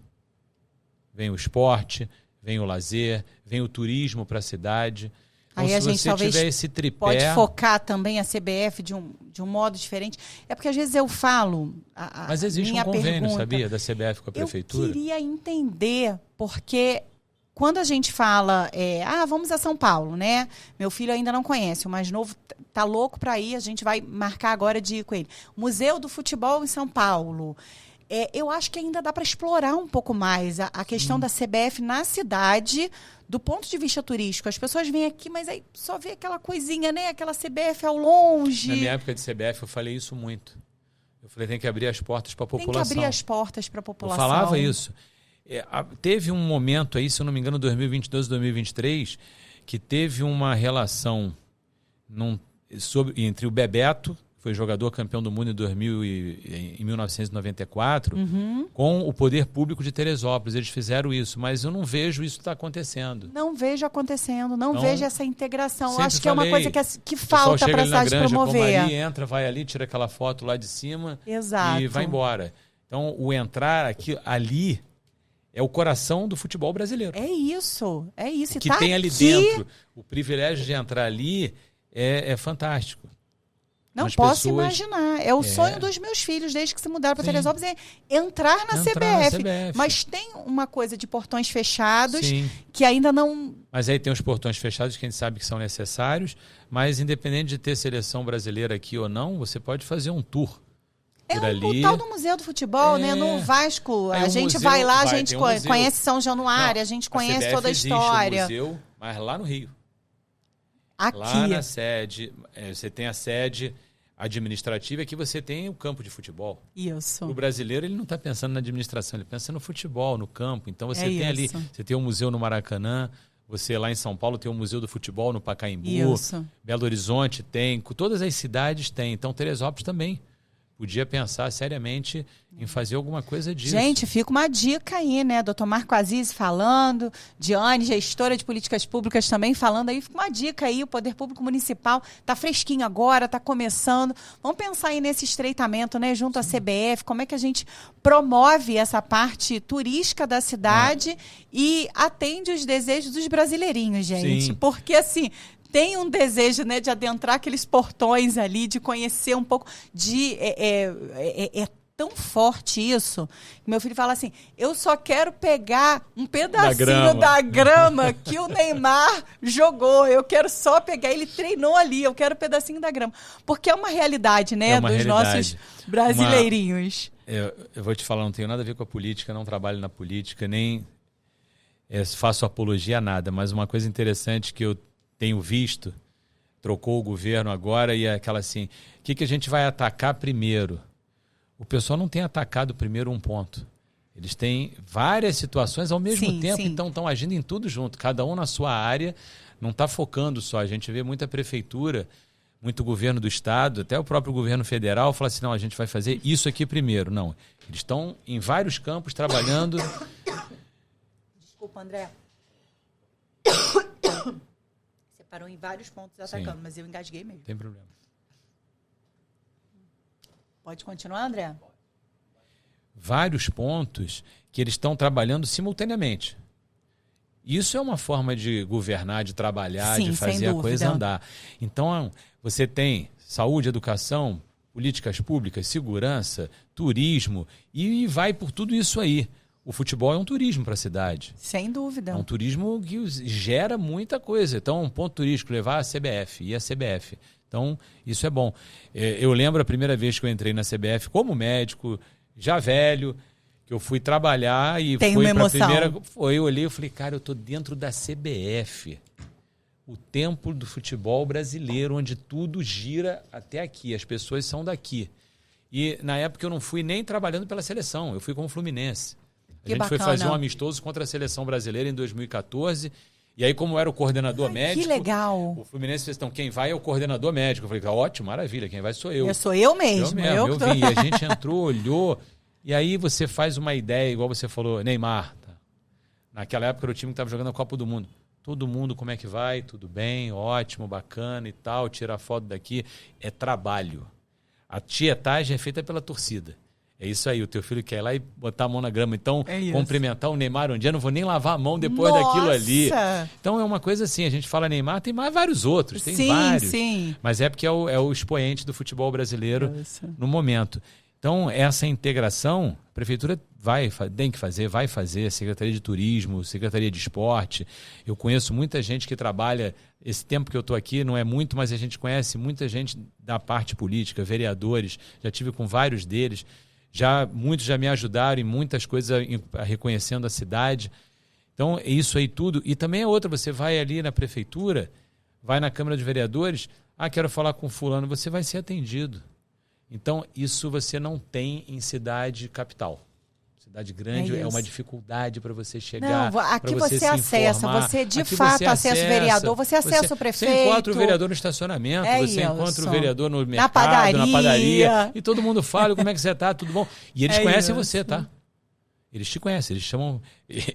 vem o esporte, vem o lazer, vem o turismo para a cidade. Então, aí a gente talvez tiver esse tripé, pode focar também a CBF de um modo diferente. É porque às vezes eu falo... Mas existe um convênio, sabia, da CBF com a prefeitura? Eu queria entender, porque... Quando a gente fala, vamos a São Paulo, né? Meu filho ainda não conhece, o mais novo tá louco para ir, a gente vai marcar agora de ir com ele. Museu do Futebol em São Paulo. eu acho que ainda dá para explorar um pouco mais a questão da CBF na cidade, do ponto de vista turístico. As pessoas vêm aqui, mas aí só vê aquela coisinha, né? Aquela CBF ao longe. Na minha época de CBF, eu falei isso muito. Eu falei, tem que abrir as portas para a população. Tem que abrir as portas para a população. Eu falava isso. Teve um momento aí, se eu não me engano, 2022, 2023, que teve uma relação entre o Bebeto, que foi jogador campeão do mundo em 1994, com o poder público de Teresópolis. Eles fizeram isso, mas eu não vejo isso estar acontecendo. Não vejo acontecendo, não vejo essa integração. Acho que falei, é uma coisa que falta para a cidade promover. Como ali, entra, vai ali, tira aquela foto lá de cima. Exato. E vai embora. Então, o entrar ali é o coração do futebol brasileiro. É isso. O que tem ali dentro, o privilégio de entrar ali é fantástico. Não posso imaginar. É o sonho dos meus filhos, desde que se mudaram para Teresópolis, é entrar na CBF. Mas tem uma coisa de portões fechados que ainda não... Mas aí tem os portões fechados que a gente sabe que são necessários, mas independente de ter seleção brasileira aqui ou não, você pode fazer um tour. O tal do Museu do Futebol, né? No Vasco, a gente vai lá, a gente conhece São Januário, a gente conhece toda a história. Museu, mas lá no Rio. Aqui. Lá na sede, você tem a sede administrativa, aqui você tem o campo de futebol. Isso. O brasileiro, ele não está pensando na administração, ele pensa no futebol, no campo. Então você tem ali, você tem um museu no Maracanã, você lá em São Paulo tem o Museu do Futebol no Pacaembu, Belo Horizonte tem, todas as cidades têm. Então Teresópolis também podia pensar seriamente em fazer alguma coisa disso. Gente, fica uma dica aí, né? Doutor Marco Aziz falando, Diane, gestora de políticas públicas também falando aí, fica uma dica aí, o Poder Público Municipal tá fresquinho agora, tá começando. Vamos pensar aí nesse estreitamento, né? Junto à CBF, como é que a gente promove essa parte turística da cidade e atende os desejos dos brasileirinhos, gente. Sim. Porque, assim... Tem um desejo, né, de adentrar aqueles portões ali, de conhecer um pouco, é tão forte isso, que meu filho fala assim, eu só quero pegar um pedacinho da grama que o Neymar jogou, eu quero só pegar, ele treinou ali, eu quero um pedacinho da grama. Porque é uma realidade, né, nossos brasileirinhos. Eu vou te falar, não tenho nada a ver com a política, não trabalho na política, nem faço apologia a nada, mas uma coisa interessante que eu tenho visto, trocou o governo agora e é aquela assim, o que a gente vai atacar primeiro? O pessoal não tem atacado primeiro um ponto. Eles têm várias situações ao mesmo tempo, então estão agindo em tudo junto, cada um na sua área, não está focando só. A gente vê muita prefeitura, muito governo do estado, até o próprio governo federal fala assim, não, a gente vai fazer isso aqui primeiro. Não, eles estão em vários campos trabalhando. Desculpa, André. Parou em vários pontos atacando, mas eu engasguei mesmo. Tem problema. Pode continuar, André? Vários pontos que eles estão trabalhando simultaneamente. Isso é uma forma de governar, de trabalhar, de fazer a coisa andar. Então, você tem saúde, educação, políticas públicas, segurança, turismo, e vai por tudo isso aí. O futebol é um turismo para a cidade. Sem dúvida. É um turismo que gera muita coisa. Então, um ponto turístico, levar a CBF e a CBF. Então, isso é bom. Eu lembro a primeira vez que eu entrei na CBF como médico, já velho, que eu fui trabalhar e fui para a primeira... Eu olhei e falei, cara, eu estou dentro da CBF. O templo do futebol brasileiro, onde tudo gira até aqui. As pessoas são daqui. E, na época, eu não fui nem trabalhando pela seleção. Eu fui como Fluminense. A gente foi fazer um amistoso contra a seleção brasileira em 2014. E aí, como eu era o coordenador médico... Que legal! O Fluminense fez, então, quem vai é o coordenador médico. Eu falei, ótimo, maravilha, quem vai sou eu. Sou eu mesmo. Eu vim. E a gente entrou, olhou. E aí você faz uma ideia, igual você falou, Neymar. Tá? Naquela época era o time que estava jogando a Copa do Mundo. Todo mundo, como é que vai? Tudo bem, ótimo, bacana e tal. Tira a foto daqui. É trabalho. A tietagem é feita pela torcida. É isso aí, o teu filho quer ir lá e botar a mão na grama. Então, cumprimentar o Neymar um dia, não vou nem lavar a mão depois daquilo ali. Então, é uma coisa assim, a gente fala Neymar, tem mais vários outros, tem vários. Sim. Mas é porque é o expoente do futebol brasileiro no momento. Então, essa integração, a prefeitura tem que fazer, vai fazer, Secretaria de Turismo, Secretaria de Esporte. Eu conheço muita gente que trabalha, esse tempo que eu estou aqui não é muito, mas a gente conhece muita gente da parte política, vereadores, já tive com vários deles. Muitos já me ajudaram em muitas coisas, reconhecendo a cidade. Então, é isso aí tudo. E também é outra, você vai ali na prefeitura, vai na Câmara de Vereadores, quero falar com fulano, você vai ser atendido. Então, isso você não tem em cidade capital. Cidade grande é uma dificuldade para você chegar. Não, aqui você se acessa, informar. você de Aqui fato você acessa o vereador, você acessa o prefeito. Você encontra o vereador no estacionamento, você encontra o vereador no mercado, na padaria, e todo mundo fala, como é que você está, tudo bom? E eles conhecem você, tá? Eles te conhecem, eles chamam...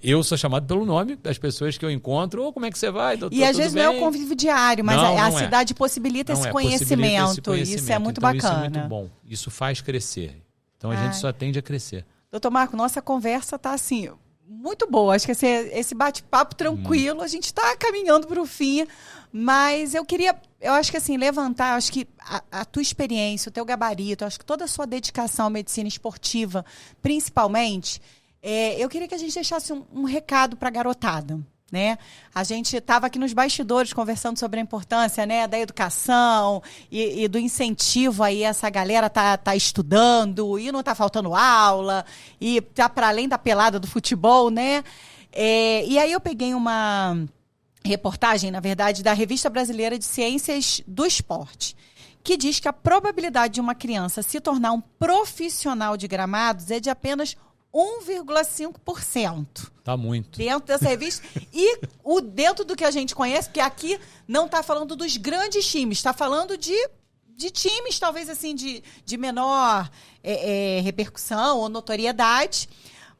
Eu sou chamado pelo nome das pessoas que eu encontro, como é que você vai, doutor, e às vezes não é o convívio diário, mas a cidade possibilita esse conhecimento. Isso é muito então, bacana. Isso é muito bom, isso faz crescer. Então a gente só tende a crescer. Doutor Marco, nossa conversa está assim, muito boa. Acho que esse bate-papo tranquilo, a gente está caminhando para o fim, mas eu acho que assim, levantar, acho que a tua experiência, o teu gabarito, acho que toda a sua dedicação à medicina esportiva, principalmente, eu queria que a gente deixasse um recado para a garotada. Né? A gente estava aqui nos bastidores conversando sobre a importância, né, da educação e do incentivo aí essa galera tá estudando e não tá faltando aula e tá para além da pelada do futebol, né? E aí eu peguei uma reportagem, na verdade, da Revista Brasileira de Ciências do Esporte, que diz que a probabilidade de uma criança se tornar um profissional de gramados é de apenas 1,5%. Tá muito. Dentro dessa revista. E dentro do que a gente conhece, porque aqui não está falando dos grandes times, está falando de times, talvez assim, de menor repercussão ou notoriedade,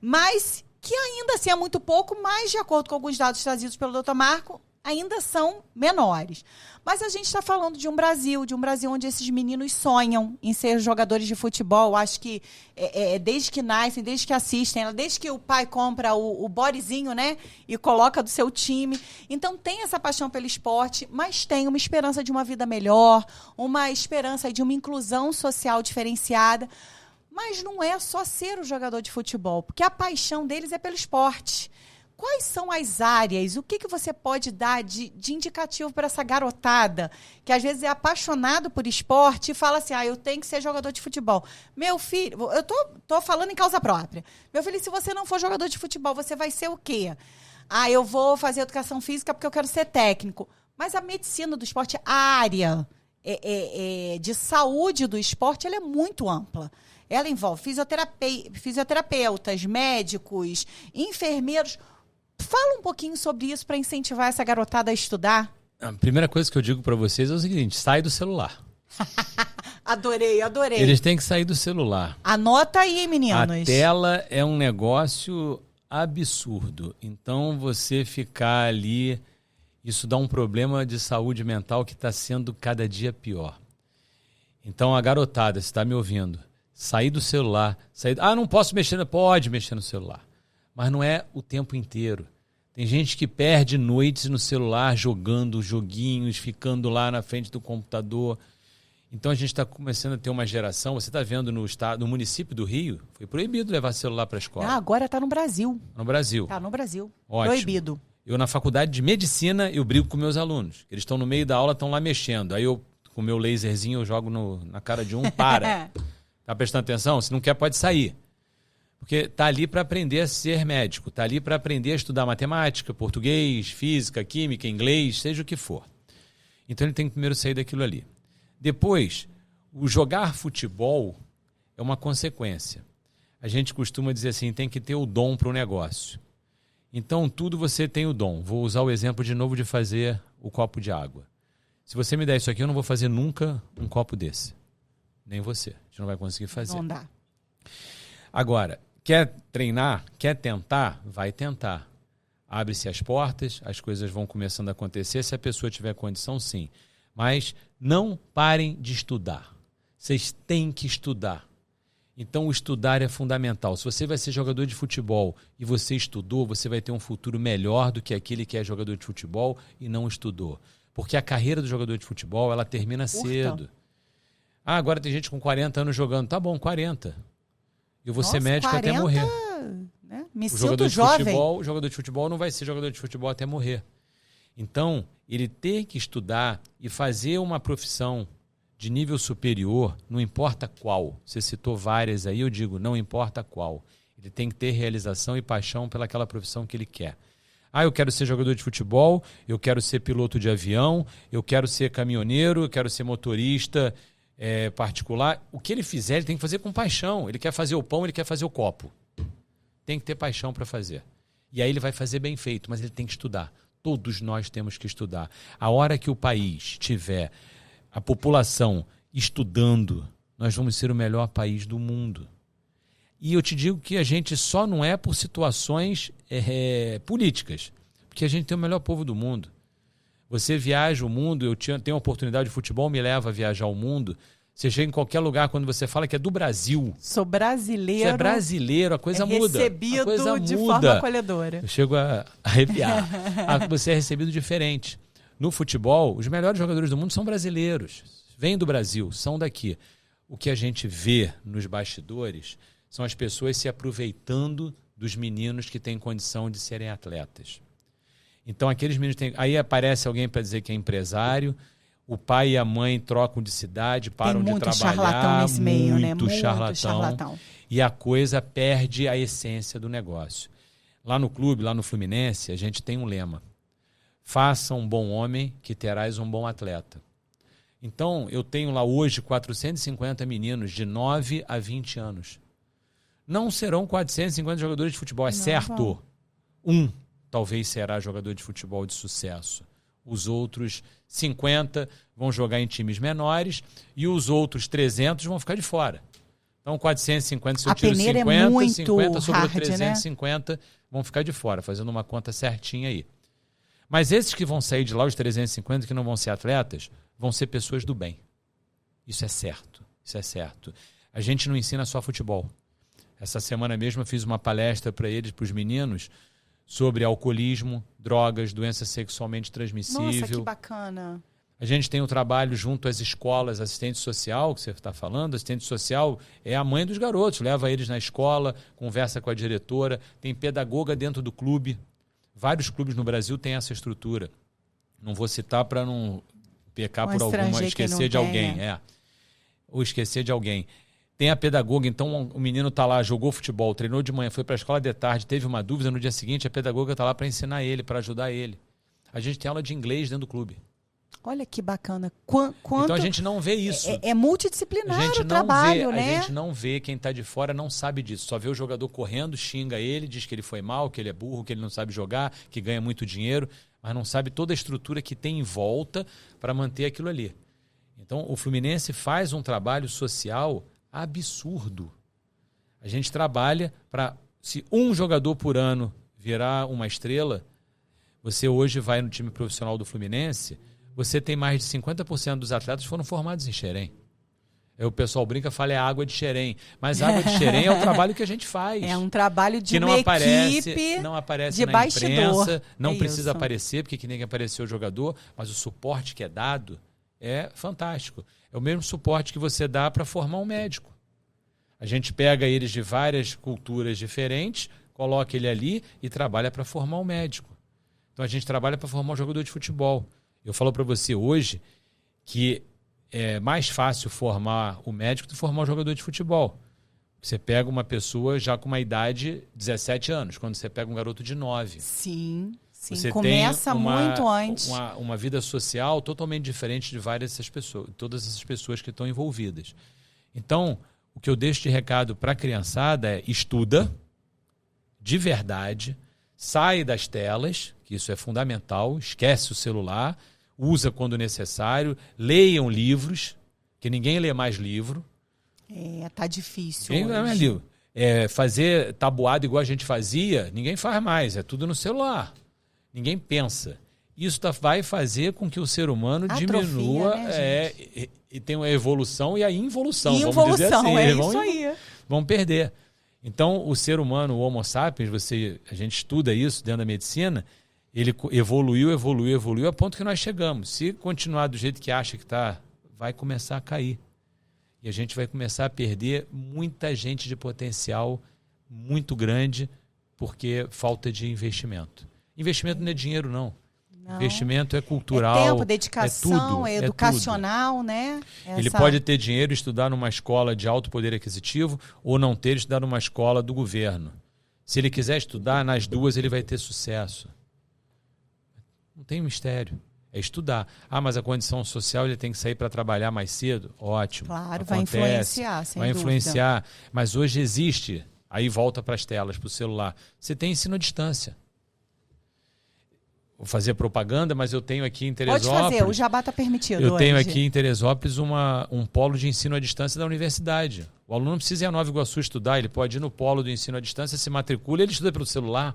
mas que ainda assim é muito pouco, mas de acordo com alguns dados trazidos pelo Dr. Marco, ainda são menores. Mas a gente está falando de um Brasil onde esses meninos sonham em ser jogadores de futebol. Acho que desde que nascem, desde que assistem, desde que o pai compra o bodyzinho, né, e coloca do seu time. Então tem essa paixão pelo esporte, mas tem uma esperança de uma vida melhor, uma esperança de uma inclusão social diferenciada. Mas não é só ser o jogador de futebol, porque a paixão deles é pelo esporte. Quais são as áreas? O que você pode dar de indicativo para essa garotada que às vezes é apaixonado por esporte e fala assim, eu tenho que ser jogador de futebol. Meu filho, eu tô falando em causa própria. Meu filho, se você não for jogador de futebol, você vai ser o quê? Eu vou fazer educação física porque eu quero ser técnico. Mas a medicina do esporte, a área de saúde do esporte, ela é muito ampla. Ela envolve fisioterapeutas, médicos, enfermeiros. Fala um pouquinho sobre isso para incentivar essa garotada a estudar. A primeira coisa que eu digo para vocês é o seguinte, sai do celular. Adorei. Eles têm que sair do celular. Anota aí, meninos. A tela é um negócio absurdo. Então, você ficar ali, isso dá um problema de saúde mental que está sendo cada dia pior. Então, a garotada, você está me ouvindo, sair do celular. Não posso mexer, pode mexer no celular. Mas não é o tempo inteiro. Tem gente que perde noites no celular jogando joguinhos, ficando lá na frente do computador. Então a gente está começando a ter uma geração. Você está vendo no município do Rio, foi proibido levar celular para a escola. Agora está no Brasil. No Brasil. Está no Brasil. Ótimo. Proibido. Eu, na faculdade de medicina, eu brigo com meus alunos. Eles estão no meio da aula, estão lá mexendo. Aí eu, com o meu laserzinho, eu jogo na cara de para. Tá prestando atenção? Se não quer, pode sair. Porque está ali para aprender a ser médico, está ali para aprender a estudar matemática, português, física, química, inglês, seja o que for. Então ele tem que primeiro sair daquilo ali. Depois, o jogar futebol é uma consequência. A gente costuma dizer assim, tem que ter o dom para o negócio. Então tudo você tem o dom. Vou usar o exemplo de novo de fazer o copo de água. Se você me der isso aqui, eu não vou fazer nunca um copo desse. Nem você. A gente não vai conseguir fazer. Não dá. Agora, quer treinar? Quer tentar? Vai tentar. Abre-se as portas, as coisas vão começando a acontecer. Se a pessoa tiver condição, sim. Mas não parem de estudar. Vocês têm que estudar. Então, o estudar é fundamental. Se você vai ser jogador de futebol e você estudou, você vai ter um futuro melhor do que aquele que é jogador de futebol e não estudou. Porque a carreira do jogador de futebol, ela termina cedo. Agora tem gente com 40 anos jogando. Tá bom, 40. Eu vou ser médico 40, até morrer. Né? Me sinto jovem. O jogador de futebol não vai ser jogador de futebol até morrer. Então, ele tem que estudar e fazer uma profissão de nível superior, não importa qual. Você citou várias aí, eu digo, não importa qual. Ele tem que ter realização e paixão pelaquela profissão que ele quer. Eu quero ser jogador de futebol, eu quero ser piloto de avião, eu quero ser caminhoneiro, eu quero ser motorista particular. O que ele fizer, ele tem que fazer com paixão. Ele quer fazer o pão, ele quer fazer o copo. Tem que ter paixão para fazer. E aí ele vai fazer bem feito, mas ele tem que estudar. Todos nós temos que estudar. A hora que o país tiver a população estudando, nós vamos ser o melhor país do mundo. E eu te digo que a gente só não é por situações políticas, porque a gente tem o melhor povo do mundo. Você viaja o mundo, eu tenho a oportunidade de futebol, me leva a viajar o mundo. Você chega em qualquer lugar, quando você fala que é do Brasil. Sou brasileiro. Você é brasileiro, a coisa muda. Recebido a coisa de muda. forma acolhedora. Eu chego a arrepiar. Você é recebido diferente. No futebol, os melhores jogadores do mundo são brasileiros. Vêm do Brasil, são daqui. O que a gente vê nos bastidores são as pessoas se aproveitando dos meninos que têm condição de serem atletas. Então, aqueles meninos têm... Aí aparece alguém para dizer que é empresário, o pai e a mãe trocam de cidade, param de trabalhar. Tem muito charlatão nesse meio, né? Muito charlatão. E a coisa perde a essência do negócio. Lá no clube, lá no Fluminense, a gente tem um lema. Faça um bom homem que terás um bom atleta. Então, eu tenho lá hoje 450 meninos de 9 a 20 anos. Não serão 450 jogadores de futebol, é certo. Um talvez será jogador de futebol de sucesso. Os outros 50 vão jogar em times menores e os outros 300 vão ficar de fora. Então, 450, se eu tiro 50, 50 sobre 350 né? Vão ficar de fora, fazendo uma conta certinha aí. Mas esses que vão sair de lá, os 350, que não vão ser atletas, vão ser pessoas do bem. Isso é certo, isso é certo. A gente não ensina só futebol. Essa semana mesmo eu fiz uma palestra para eles, para os meninos, sobre alcoolismo, drogas, doença sexualmente transmissível. Nossa, que bacana. A gente tem um trabalho junto às escolas, assistente social, que você está falando. Assistente social é a mãe dos garotos, leva eles na escola, conversa com a diretora, tem pedagoga dentro do clube. Vários clubes no Brasil têm essa estrutura. Não vou citar para não pecar por alguma, esquecer de alguém. Ou esquecer de alguém. Tem a pedagoga, então o menino está lá, jogou futebol, treinou de manhã, foi para a escola de tarde, teve uma dúvida, no dia seguinte a pedagoga está lá para ensinar ele, para ajudar ele. A gente tem aula de inglês dentro do clube. Olha que bacana. Então a gente não vê isso. É multidisciplinar o trabalho, né? A gente não vê, quem está de fora não sabe disso. Só vê o jogador correndo, xinga ele, diz que ele foi mal, que ele é burro, que ele não sabe jogar, que ganha muito dinheiro, mas não sabe toda a estrutura que tem em volta para manter aquilo ali. Então o Fluminense faz um trabalho social absurdo. A gente trabalha para, se um jogador por ano virar uma estrela, você hoje vai no time profissional do Fluminense, você tem mais de 50% dos atletas foram formados em Xerém. Aí o pessoal brinca, fala, é água de Xerém. Mas água de Xerém é o trabalho que a gente faz. É um trabalho de que não uma aparece, equipe não aparece de na bastidor. imprensa, não é precisa isso. aparecer, porque que nem apareceu o jogador, mas o suporte que é dado é fantástico. É o mesmo suporte que você dá para formar um médico. A gente pega eles de várias culturas diferentes, coloca ele ali e trabalha para formar um médico. Então a gente trabalha para formar um jogador de futebol. Eu falo para você hoje que é mais fácil formar o médico do que formar um jogador de futebol. Você pega uma pessoa já com uma idade de 17 anos, quando você pega um garoto de 9. Sim, você começa tem muito antes. Uma vida social totalmente diferente de várias dessas pessoas, todas essas pessoas que estão envolvidas. Então, o que eu deixo de recado para a criançada é estuda de verdade, sai das telas, que isso é fundamental, esquece o celular, usa quando necessário, leiam livros, que ninguém lê mais livro. Tá difícil Ninguém lê mais livro. Fazer tabuado igual a gente fazia, ninguém faz mais, é tudo no celular. Ninguém pensa. Isso vai fazer com que o ser humano diminua, né, e tenha uma evolução e a involução, vamos dizer assim. Isso aí. Vão perder. Então, o ser humano, o Homo sapiens, a gente estuda isso dentro da medicina, ele evoluiu, a ponto que nós chegamos. Se continuar do jeito que acha que está, vai começar a cair. E a gente vai começar a perder muita gente de potencial muito grande, porque falta de investimento. Investimento não é dinheiro, não. Investimento é cultural. É tempo, dedicação, é educacional, tudo. né? Ele pode ter dinheiro e estudar numa escola de alto poder aquisitivo ou não ter e estudar numa escola do governo. Se ele quiser estudar, nas duas ele vai ter sucesso. Não tem mistério. É estudar. Ah, mas a condição social ele tem que sair para trabalhar mais cedo? Ótimo. Claro, acontece, vai influenciar, sem vai dúvida. influenciar. Mas hoje existe. Aí volta para as telas, para o celular. Você tem ensino à distância. Vou fazer propaganda, mas eu tenho aqui em Teresópolis... Pode fazer, o jabá está permitido Eu tenho hoje. aqui em Teresópolis um polo de ensino à distância da universidade. O aluno não precisa ir a Nova Iguaçu estudar, ele pode ir no polo do ensino à distância, se matricula e ele estuda pelo celular.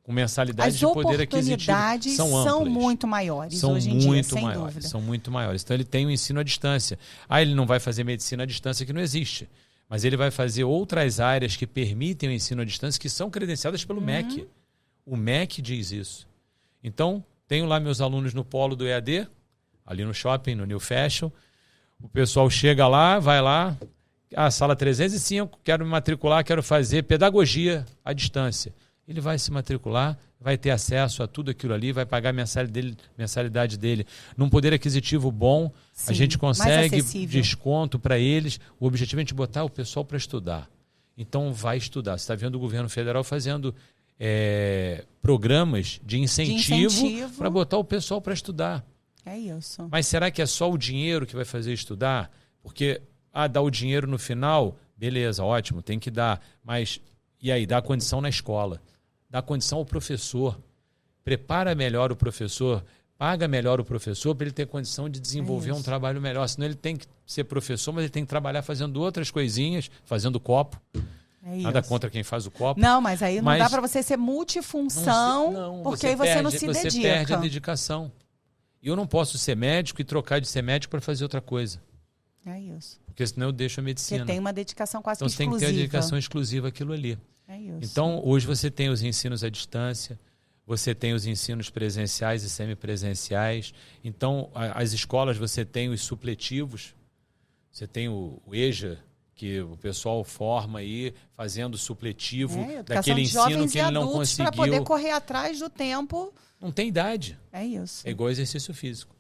Com mensalidade de poder aquisitivo. As oportunidades são muito maiores são hoje em muito dia, sem maiores, dúvida. São muito maiores. Então ele tem o ensino à distância. Ele não vai fazer medicina à distância, que não existe. Mas ele vai fazer outras áreas que permitem o ensino à distância, que são credenciadas pelo MEC. O MEC diz isso. Então, tenho lá meus alunos no polo do EAD, ali no shopping, no New Fashion. O pessoal chega lá, vai lá, sala 305, quero me matricular, quero fazer pedagogia à distância. Ele vai se matricular, vai ter acesso a tudo aquilo ali, vai pagar a mensalidade dele. Num poder aquisitivo bom, Sim, a gente consegue acessível. desconto para eles. O objetivo é a gente botar o pessoal para estudar. Então, vai estudar. Você está vendo o governo federal fazendo programas de incentivo para botar o pessoal para estudar. É isso. Mas será que é só o dinheiro que vai fazer estudar? Porque, dá o dinheiro no final, beleza, ótimo, tem que dar. Mas, e aí, dá condição na escola. Dá condição ao professor. Prepara melhor o professor, paga melhor o professor para ele ter condição de desenvolver um trabalho melhor. Senão ele tem que ser professor, mas ele tem que trabalhar fazendo outras coisinhas, fazendo copo. Nada contra quem faz o copo. Não, mas aí não dá para você ser multifunção, porque aí você não se dedica. Você perde a dedicação. E eu não posso ser médico e trocar de ser médico para fazer outra coisa. É isso. Porque senão eu deixo a medicina. Você tem uma dedicação quase que exclusiva. Então você tem que ter a dedicação exclusiva àquilo ali. É isso. Então hoje você tem os ensinos à distância, você tem os ensinos presenciais e semipresenciais. Então as escolas você tem os supletivos, você tem o EJA, que o pessoal forma aí fazendo supletivo daquele ensino que ele não conseguiu. Para poder correr atrás do tempo. Não tem idade. É isso. É igual exercício físico.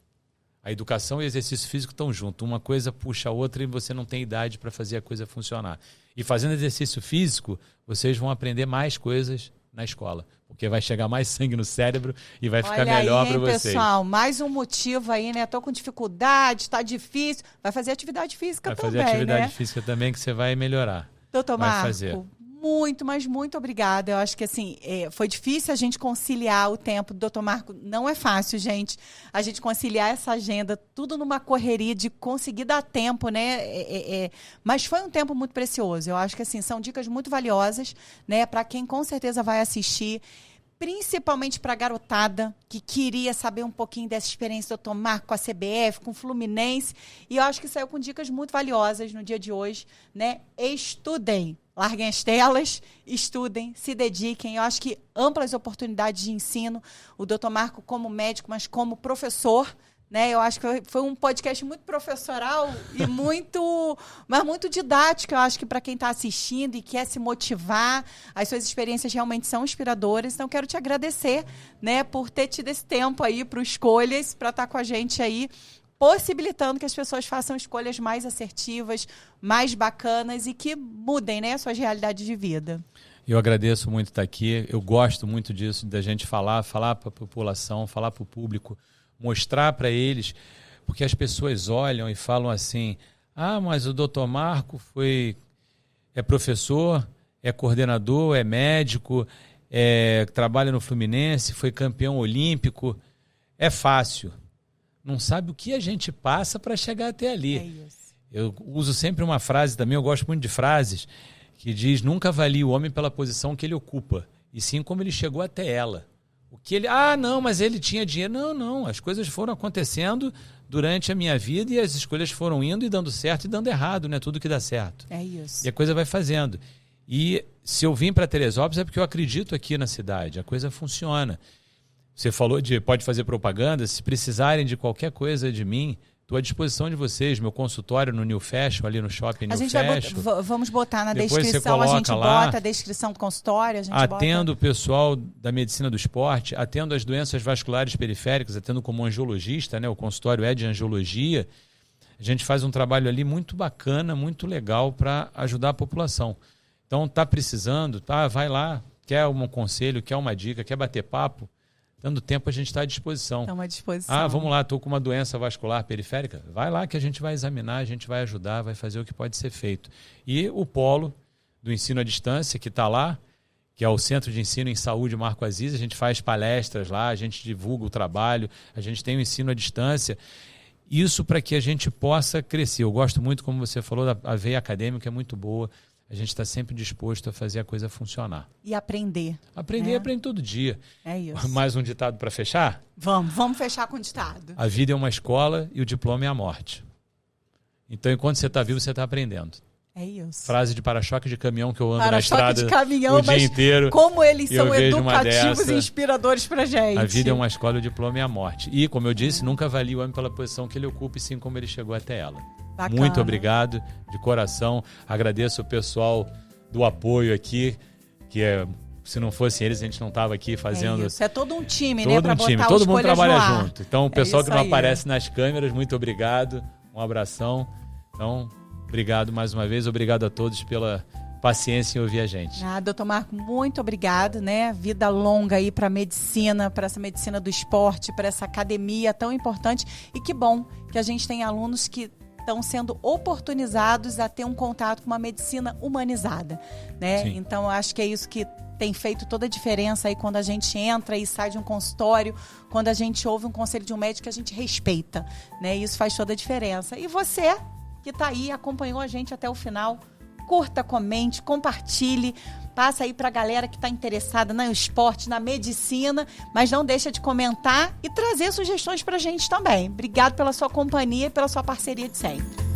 A educação e o exercício físico estão juntos. Uma coisa puxa a outra e você não tem idade para fazer a coisa funcionar. E fazendo exercício físico, vocês vão aprender mais coisas na escola. Porque vai chegar mais sangue no cérebro e vai ficar melhor para vocês. Pessoal, mais um motivo aí, né? Tô com dificuldade, está difícil. Vai fazer atividade física também, né? Vai fazer atividade física também que você vai melhorar. Doutor Marco, fazer. Muito, mas muito obrigada. Eu acho que assim, foi difícil a gente conciliar o tempo. Doutor Marco, não é fácil, gente. A gente conciliar essa agenda, tudo numa correria de conseguir dar tempo, né? Mas foi um tempo muito precioso. Eu acho que assim, são dicas muito valiosas, né? Para quem com certeza vai assistir. Principalmente para a garotada que queria saber um pouquinho dessa experiência do Dr. Marco com a CBF, com o Fluminense. E eu acho que saiu com dicas muito valiosas no dia de hoje, né? Estudem, larguem as telas, estudem, se dediquem. Eu acho que amplas oportunidades de ensino. O Dr. Marco como médico, mas como professor, né? Eu acho que foi um podcast muito professoral e muito didático. Eu acho que para quem está assistindo e quer se motivar, as suas experiências realmente são inspiradoras. Então, quero te agradecer, né, por ter tido esse tempo aí para escolhas, para estar com a gente aí, possibilitando que as pessoas façam escolhas mais assertivas, mais bacanas e que mudem, né, suas realidades de vida. Eu agradeço muito estar aqui. Eu gosto muito disso, da gente falar para a população, falar para o público, mostrar para eles, porque as pessoas olham e falam assim, mas o Dr. Marco é professor, é coordenador, é médico, trabalha no Fluminense, foi campeão olímpico, é fácil. Não sabe o que a gente passa para chegar até ali. É isso. Eu uso sempre uma frase também, eu gosto muito de frases, que diz, nunca avalie o homem pela posição que ele ocupa, e sim como ele chegou até ela. O que ele, não, mas ele tinha dinheiro. Não, as coisas foram acontecendo durante a minha vida e as escolhas foram indo e dando certo e dando errado, não é tudo que dá certo. É isso. E a coisa vai fazendo. E se eu vim para Teresópolis é porque eu acredito aqui na cidade, a coisa funciona. Você falou pode fazer propaganda, se precisarem de qualquer coisa de mim, Estou à disposição de vocês, meu consultório no New Fashion, ali no Shopping New Fashion. Vamos botar na Depois descrição, você a gente lá, bota a descrição do consultório, a gente atendo o pessoal da medicina do esporte, atendo as doenças vasculares periféricas, atendo como angiologista, né? O consultório é de angiologia. A gente faz um trabalho ali muito bacana, muito legal para ajudar a população. Então, está precisando, vai lá, quer um conselho, quer uma dica, quer bater papo, dando tempo a gente está à disposição. Estamos à disposição. Vamos lá, estou com uma doença vascular periférica. Vai lá que a gente vai examinar, a gente vai ajudar, vai fazer o que pode ser feito. E o polo do ensino à distância, que está lá, que é o Centro de Ensino em Saúde Marco Aziz, a gente faz palestras lá, a gente divulga o trabalho, a gente tem o ensino à distância. Isso para que a gente possa crescer. Eu gosto muito, como você falou, a veia acadêmica é muito boa. A gente está sempre disposto a fazer a coisa funcionar. E aprender. Aprender todo dia. É isso. Mais um ditado para fechar? Vamos fechar com o ditado. A vida é uma escola e o diploma é a morte. Então, enquanto você está vivo, você está aprendendo. É isso. Frase de para-choque de caminhão que eu ando na estrada de caminhão, o dia inteiro. Como eles são educativos e inspiradores pra gente. A vida é uma escola, o diploma é a morte. E, como eu disse, nunca avalie o homem pela posição que ele ocupa, e sim como ele chegou até ela. Bacana. Muito obrigado, de coração. Agradeço o pessoal do apoio aqui, que se não fosse eles, a gente não estava aqui fazendo... É todo um time, né? Todo um time, todo mundo trabalha junto. Então, o pessoal que não aí. aparece nas câmeras, muito obrigado. Um abração. Então, obrigado mais uma vez. Obrigado a todos pela paciência em ouvir a gente. Doutor Marco, muito obrigado, né? Vida longa aí para medicina, para essa medicina do esporte, para essa academia tão importante. E que bom que a gente tem alunos que estão sendo oportunizados a ter um contato com uma medicina humanizada, né? Sim. Então, eu acho que é isso que tem feito toda a diferença aí quando a gente entra e sai de um consultório, quando a gente ouve um conselho de um médico que a gente respeita, né? Isso faz toda a diferença. E você que está aí, acompanhou a gente até o final, curta, comente, compartilhe, passa aí para a galera que está interessada no esporte, na medicina, mas não deixa de comentar e trazer sugestões para a gente também. Obrigado pela sua companhia e pela sua parceria de sempre.